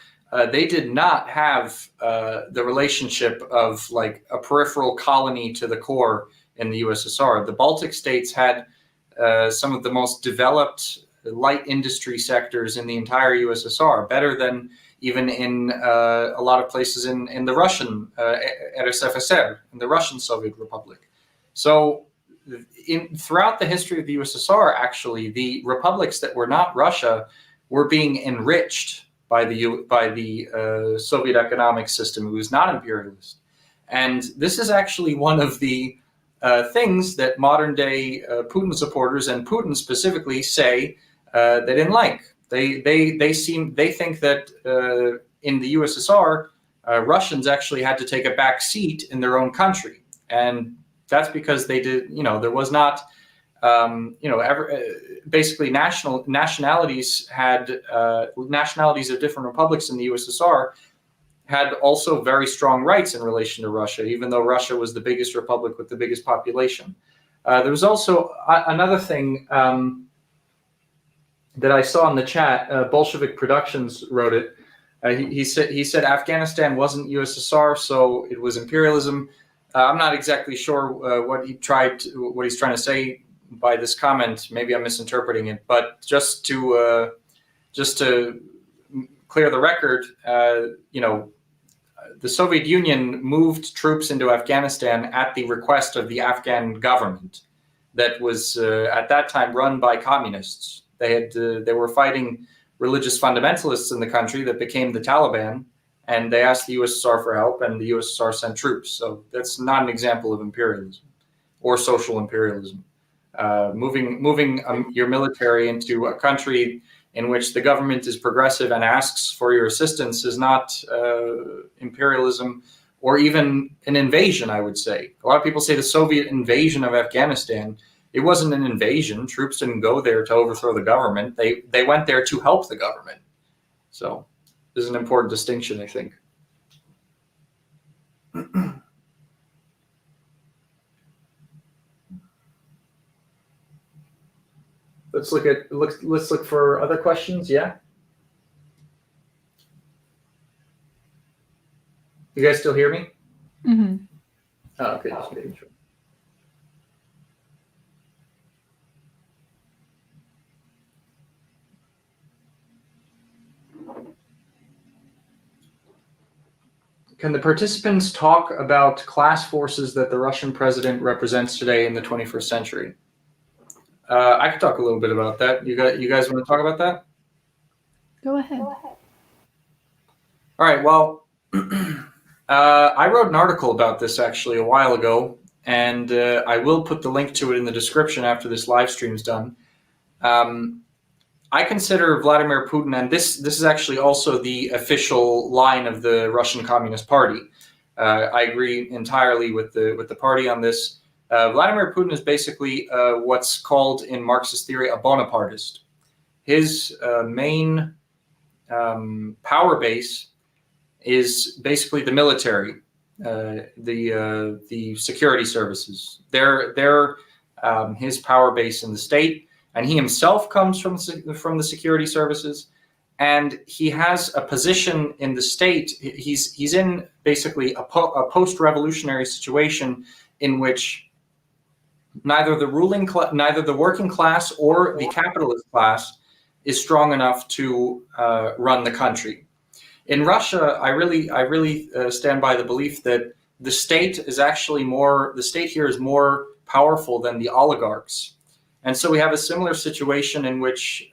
they did not have the relationship of like a peripheral colony to the core in the USSR. The Baltic states had some of the most developed light industry sectors in the entire USSR, better than even in a lot of places in the Russian RSFSR, in the Russian Soviet Republic. So throughout the history of the USSR, actually, the republics that were not Russia were being enriched by the Soviet economic system. It was not imperialist. And this is actually one of the things that modern day Putin supporters, and Putin specifically, say they didn't like. They think that in the USSR, Russians actually had to take a back seat in their own country, and that's because they did. There was not, basically nationalities had nationalities of different republics in the USSR had also very strong rights in relation to Russia, even though Russia was the biggest republic with the biggest population. There was also another thing that I saw in the chat. Bolshevik Productions wrote it. He said Afghanistan wasn't USSR, so it was imperialism. I'm not exactly sure what he's trying to say by this comment. Maybe I'm misinterpreting it, but just to clear the record, the Soviet Union moved troops into Afghanistan at the request of the Afghan government that was at that time run by communists. They were fighting religious fundamentalists in the country that became the Taliban, and they asked the USSR for help, and the USSR sent troops. So that's not an example of imperialism or social imperialism. Moving your military into a country in which the government is progressive and asks for your assistance is not imperialism or even an invasion, I would say. A lot of people say the Soviet invasion of Afghanistan. It wasn't an invasion. Troops didn't go there to overthrow the government. They went there to help the government. So this is an important distinction, I think. Let's look for other questions. Yeah. You guys still hear me? Mm-hmm. Oh, okay. Just making sure. Can the participants talk about class forces that the Russian president represents today in the 21st century? I could talk a little bit about that. You guys want to talk about that? Go ahead. All right. Well, I wrote an article about this actually a while ago, and I will put the link to it in the description after this live stream is done. I consider Vladimir Putin, and this is actually also the official line of the Russian Communist Party. I agree entirely with the party on this. Vladimir Putin is basically what's called in Marxist theory a Bonapartist. His main power base is basically the military, the security services. They're his power base in the state. And he himself comes from the security services, and he has a position in the state. He's in basically a post-revolutionary situation in which neither the working class or the capitalist class is strong enough to run the country. In Russia, I really stand by the belief that the state here is more powerful than the oligarchs. And so we have a similar situation in which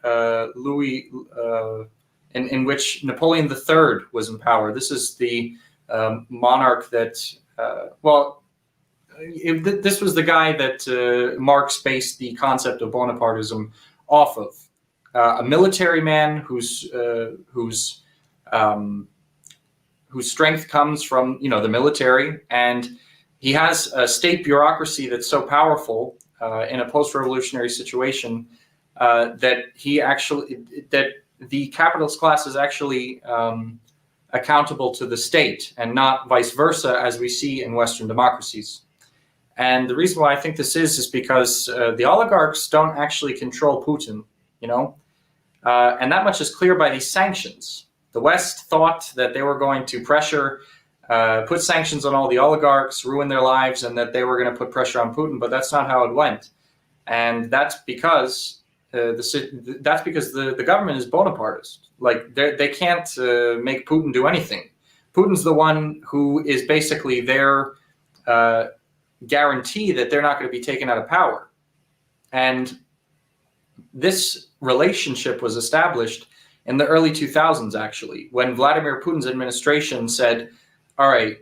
in which Napoleon III was in power. This is the monarch that, this was the guy that Marx based the concept of Bonapartism off of. A military man whose strength comes from the military, and he has a state bureaucracy that's so powerful in a post-revolutionary situation that the capitalist class is actually accountable to the state and not vice versa, as we see in Western democracies. And the reason why I think this is because the oligarchs don't actually control Putin, and that much is clear by these sanctions. The West thought that they were going to put sanctions on all the oligarchs, ruin their lives, and that they were going to put pressure on Putin, but that's not how it went. And that's because the government is Bonapartist. Like they can't make Putin do anything. Putin's the one who is basically their guarantee that they're not going to be taken out of power. And this relationship was established in the early 2000s, actually, when Vladimir Putin's administration said, all right,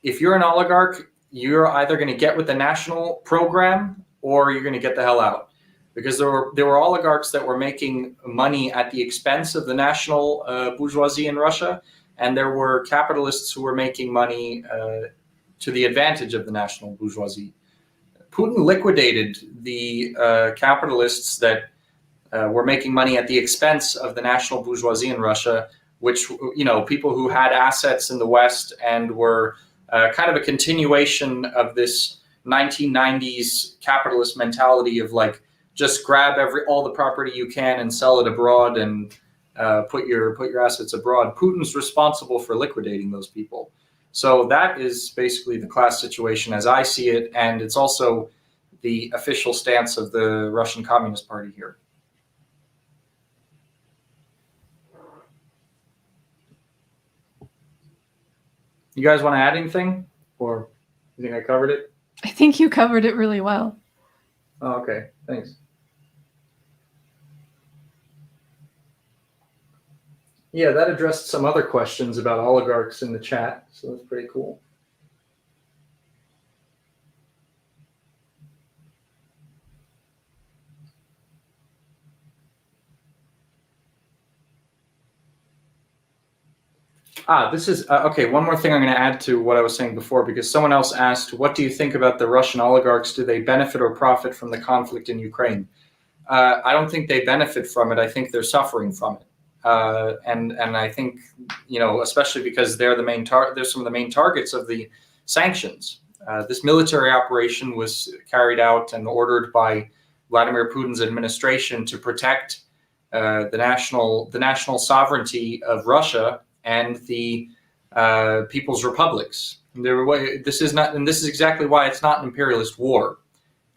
if you're an oligarch, you're either going to get with the national program or you're going to get the hell out. Because there were oligarchs that were making money at the expense of the national bourgeoisie in Russia, and there were capitalists who were making money to the advantage of the national bourgeoisie. Putin liquidated the capitalists that were making money at the expense of the national bourgeoisie in Russia, which, people who had assets in the West and were kind of a continuation of this 1990s capitalist mentality of like, just grab all the property you can and sell it abroad and put your assets abroad. Putin's responsible for liquidating those people. So that is basically the class situation as I see it, and it's also the official stance of the Russian Communist Party here. You guys want to add anything, or you think I covered it? I think you covered it really well. Oh, okay, thanks. Yeah, that addressed some other questions about oligarchs in the chat, so that's pretty cool. This is, okay, one more thing I'm going to add to what I was saying before, because someone else asked, what do you think about the Russian oligarchs? Do they benefit or profit from the conflict in Ukraine? I don't think they benefit from it. I think they're suffering from it. And I think, especially because they're some of the main targets of the sanctions. This military operation was carried out and ordered by Vladimir Putin's administration to protect the national sovereignty of Russia and the people's republics. This is exactly why it's not an imperialist war.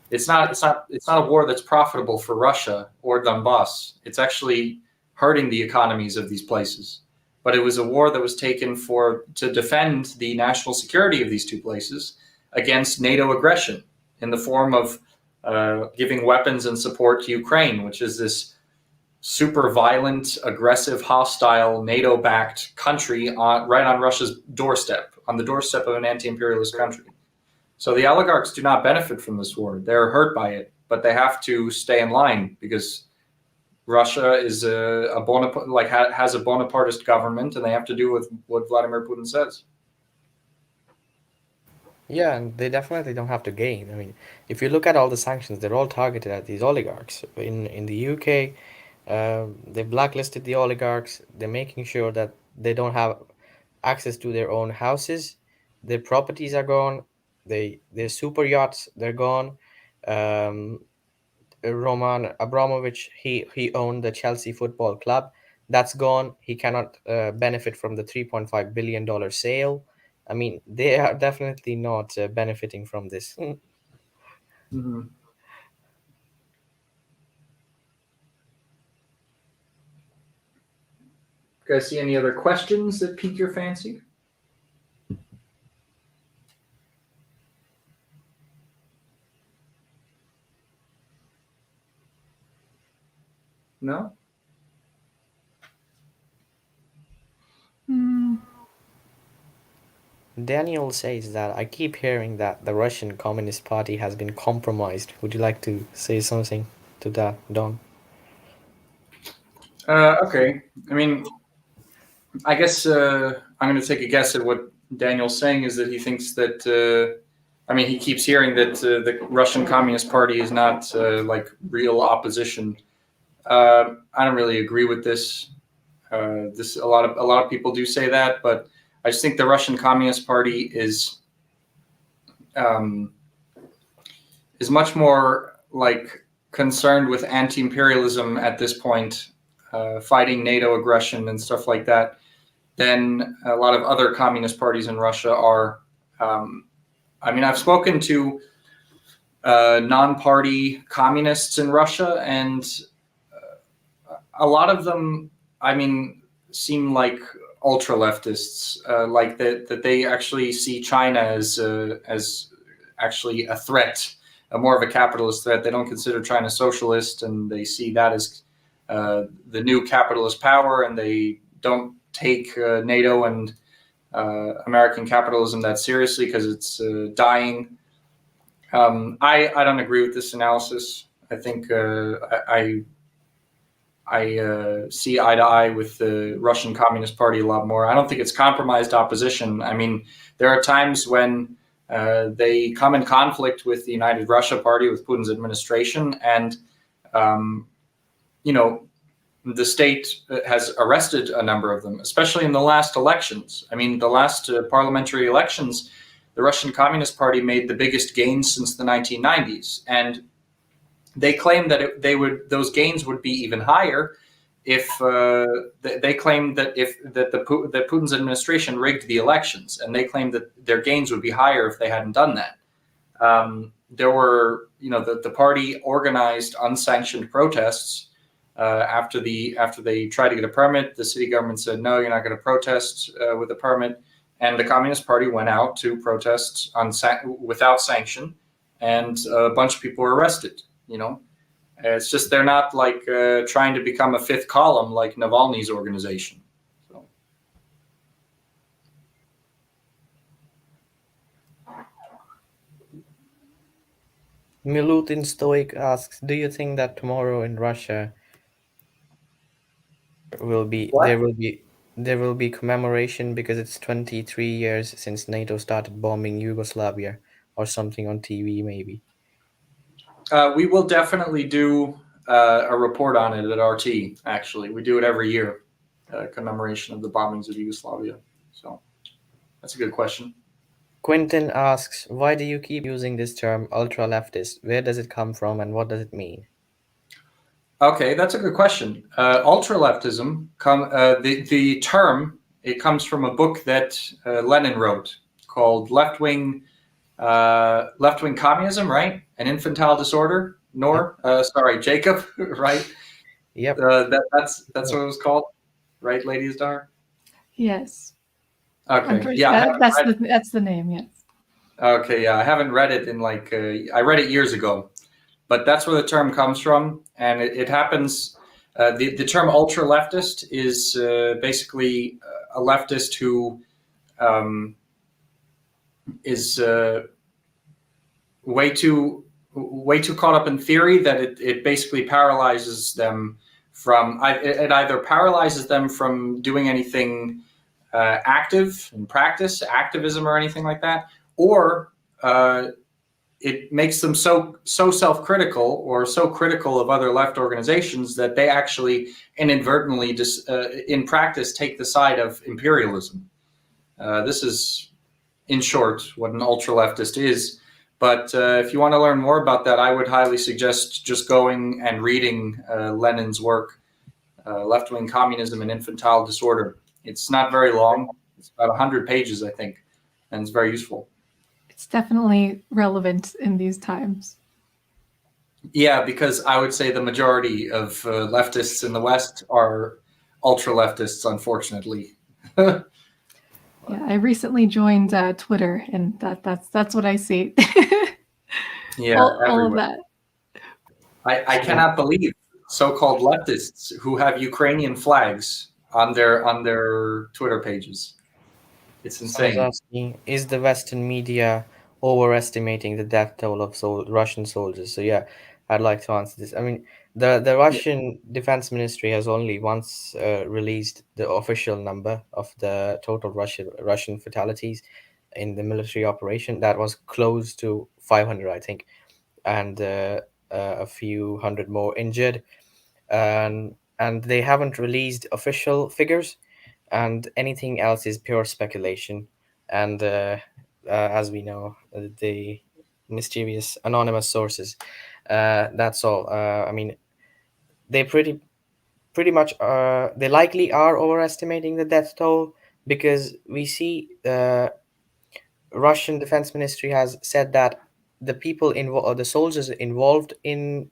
It's not a war that's profitable for Russia or Donbass. It's actually hurting the economies of these places. but it was a war that was taken to defend the national security of these two places against NATO aggression in the form of giving weapons and support to Ukraine, which is this super violent, aggressive, hostile, NATO-backed country right on Russia's doorstep, on the doorstep of an anti-imperialist country. So the oligarchs do not benefit from this war. They're hurt by it, but they have to stay in line because Russia is has a Bonapartist government, and they have to do with what Vladimir Putin says. Yeah, and they definitely don't have to gain. I mean, if you look at all the sanctions, they're all targeted at these oligarchs. In the UK, they blacklisted the oligarchs. They're making sure that they don't have access to their own houses. Their properties are gone. Their super yachts, they're gone. Roman Abramovich, he owned the Chelsea Football Club. That's gone. He cannot benefit from the $3.5 billion sale. I mean, they are definitely not benefiting from this. Mm-hmm. You guys see any other questions that pique your fancy? No? Daniel says that I keep hearing that the Russian Communist Party has been compromised. Would you like to say something to that, Don? Okay. I mean, I guess I'm going to take a guess at what Daniel's saying is that he thinks that, he keeps hearing that the Russian Communist Party is not like real opposition. I don't really agree with this. A lot of people do say that, but I just think the Russian Communist Party is much more like concerned with anti-imperialism at this point, fighting NATO aggression and stuff like that, than a lot of other communist parties in Russia are. I've spoken to non-party communists in Russia, and a lot of them, seem like ultra-leftists, like that they actually see China as actually a threat, more of a capitalist threat. They don't consider China socialist, and they see that as the new capitalist power, and they don't take NATO and American capitalism that seriously because it's dying. I don't agree with this analysis. I think I see eye to eye with the Russian Communist Party a lot more. I don't think it's compromised opposition. I mean, there are times when they come in conflict with the United Russia Party, with Putin's administration, and the state has arrested a number of them, especially in the last elections. I mean, the last parliamentary elections, the Russian Communist Party made the biggest gains since the 1990s, and they claimed that those gains would be even higher if they claimed that that Putin's administration rigged the elections, and they claimed that their gains would be higher if they hadn't done that. There were, the party organized unsanctioned protests after they tried to get a permit. The city government said, no, you're not going to protest with a permit, and the Communist Party went out to protest without sanction, and a bunch of people were arrested. It's just they're not like trying to become a fifth column like Navalny's organization. So. Milutin Stoic asks, do you think that tomorrow in Russia there will be commemoration because it's 23 years since NATO started bombing Yugoslavia, or something on TV maybe? We will definitely do a report on it at RT. Actually, we do it every year, commemoration of the bombings of Yugoslavia. So that's a good question. Quentin asks, why do you keep using this term ultra-leftist? Where does it come from, and what does it mean? Okay, that's a good question. Ultra-leftism, the term, it comes from a book that Lenin wrote called Left-Wing Communism, right? An Infantile Disorder. Jacob, right? Yep. That's what it was called, right, Lady Izdihar? Yes. Okay. Yeah, I haven't read it. That's the name. Yes. Okay, yeah, I haven't read it in like I read it years ago, but that's where the term comes from, and it happens. The term ultra leftist is basically a leftist who um, is way too caught up in theory that it basically paralyzes them from it either paralyzes them from doing anything active in practice, activism or anything like that, or it makes them so self-critical or so critical of other left organizations that they actually inadvertently in practice take the side of imperialism. This is, in short, what an ultra-leftist is. But if you want to learn more about that, I would highly suggest just going and reading Lenin's work, Left-Wing Communism and Infantile Disorder. It's not very long. It's about 100 pages, I think, and it's very useful. It's definitely relevant in these times. Yeah, because I would say the majority of leftists in the West are ultra-leftists, unfortunately. Yeah, I recently joined Twitter, and that's what I see. Yeah, all of that. I cannot believe so-called leftists who have Ukrainian flags on their Twitter pages. It's insane. Someone's asking, is the Western media overestimating the death toll of Russian soldiers? So yeah, I'd like to answer this. I mean, the Russian Defense Ministry has only once released the official number of the total Russian fatalities in the military operation. That was close to 500, I think, and a few hundred more injured. And they haven't released official figures, and anything else is pure speculation. And as we know, the mysterious anonymous sources. That's all. I mean, they pretty much they likely are overestimating the death toll, because we see Russian Defense Ministry has said that the people involved, the soldiers involved in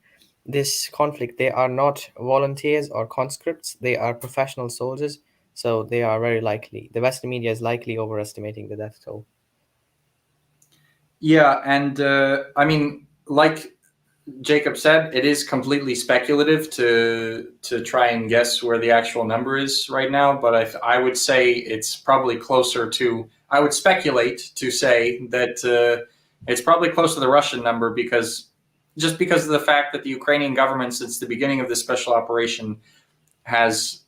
this conflict, they are not volunteers or conscripts. They are professional soldiers. So they are very likely. The Western media is likely overestimating the death toll. Yeah, and I mean, like Jacob said, it is completely speculative to try and guess where the actual number is right now. But I would say it's probably closer to. I would speculate to say that it's probably close to the Russian number because of the fact that the Ukrainian government, since the beginning of this special operation, has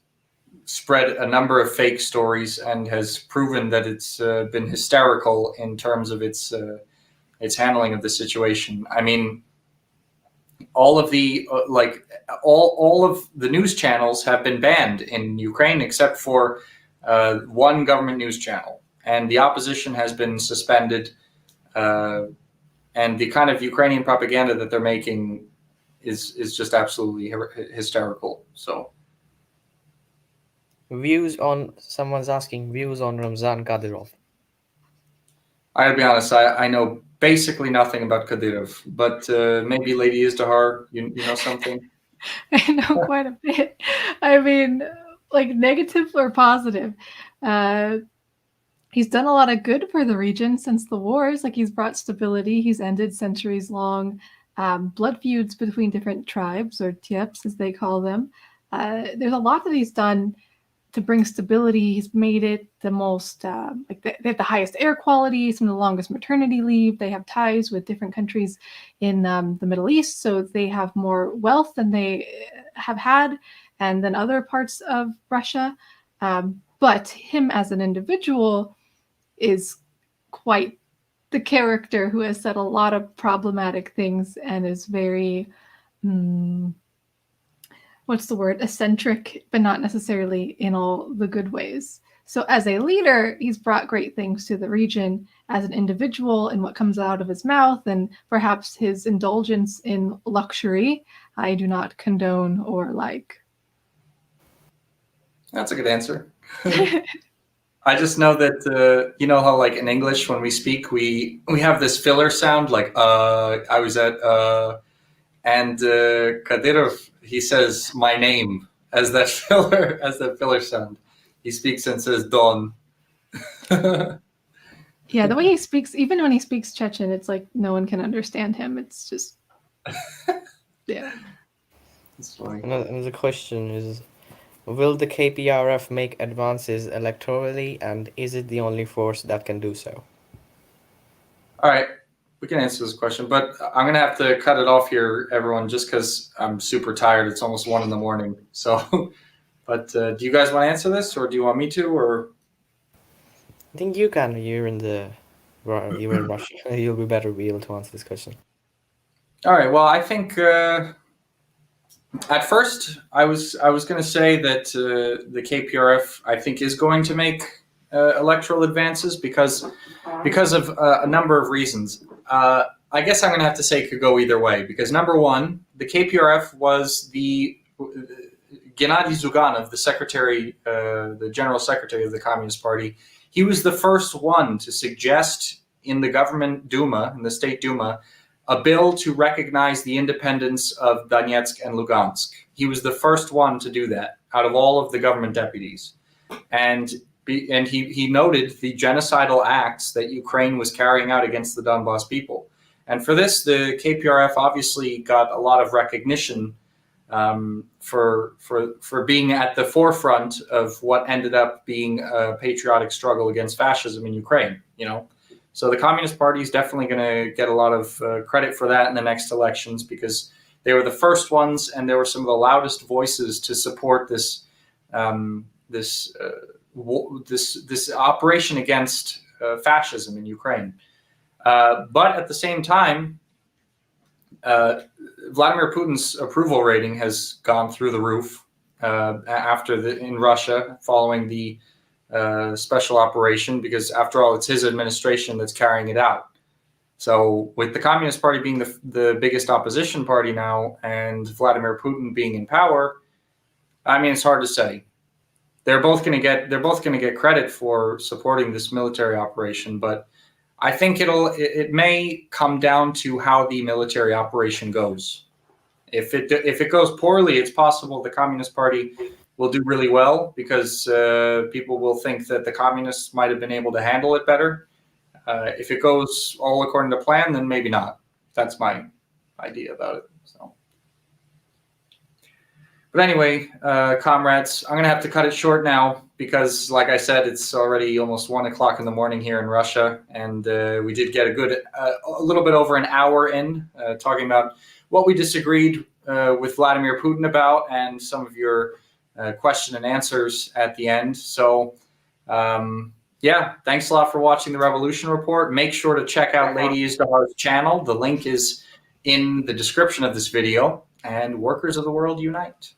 spread a number of fake stories and has proven that it's been hysterical in terms of its handling of the situation. I mean, all of the all of the news channels have been banned in Ukraine except for one government news channel, and the opposition has been suspended. And the kind of Ukrainian propaganda that they're making is just absolutely hysterical. So, Someone's asking views on Ramzan Kadyrov. I gotta be honest, I know basically nothing about Kadyrov, but maybe Lady Izdihar, you know something? I know quite a bit. I mean, like negative or positive. He's done a lot of good for the region since the wars. Like he's brought stability. He's ended centuries-long blood feuds between different tribes, or tieps as they call them. There's a lot that he's done to bring stability. He's made it the most they have the highest air quality, some of the longest maternity leave. They have ties with different countries in the Middle East, so they have more wealth than they have had and than other parts of Russia. But him as an individual is quite the character who has said a lot of problematic things and is very what's the word, eccentric, but not necessarily in all the good ways. So as a leader, he's brought great things to the region. As an individual, and what comes out of his mouth, and perhaps his indulgence in luxury, I do not condone or like. That's a good answer. I just know that you know how, like in English, when we speak, we have this filler sound, like I was at and Kadyrov, he says my name as that filler sound. He speaks and says Don. Yeah, the way he speaks, even when he speaks Chechen, it's like no one can understand him. It's just, yeah. That's funny. Another question is, will the KPRF make advances electorally, and is it the only force that can do so? All right, we can answer this question, but I'm going to have to cut it off here, everyone, just because I'm super tired. It's almost 1 a.m. So, but do you guys want to answer this, or do you want me to, or? I think you can. You're in Russia. You'll be better be able to answer this question. All right. Well, I think at first I was going to say that the KPRF I think is going to make electoral advances because of a number of reasons. I guess I'm going to have to say it could go either way because number one, the KPRF was the Gennady Zyuganov, the general secretary of the Communist Party. He was the first one to suggest in the government Duma, in the state Duma, a bill to recognize the independence of Donetsk and Lugansk. He was the first one to do that out of all of the government deputies. And he noted the genocidal acts that Ukraine was carrying out against the Donbas people. And for this, the KPRF obviously got a lot of recognition for being at the forefront of what ended up being a patriotic struggle against fascism in Ukraine, So the Communist Party is definitely going to get a lot of credit for that in the next elections because they were the first ones and they were some of the loudest voices to support this operation against fascism in Ukraine. But at the same time, Vladimir Putin's approval rating has gone through the roof in Russia following the special operation because, after all, it's his administration that's carrying it out. So with the Communist Party being the biggest opposition party now and Vladimir Putin being in power, I mean, it's hard to say. They're both going to get credit for supporting this military operation, but I think it may come down to how the military operation goes. If it goes poorly, it's possible the Communist Party will do really well because people will think that the communists might have been able to handle it better. If it goes all according to plan, then maybe not. That's my idea about it. So. But anyway, comrades, I'm going to have to cut it short now because, like I said, it's already almost 1 o'clock in the morning here in Russia. And we did get a little bit over an hour in talking about what we disagreed with Vladimir Putin about and some of your question and answers at the end. So, yeah, thanks a lot for watching The Revolution Report. Make sure to check out Lady Izdihar's channel. The link is in the description of this video. And workers of the world unite.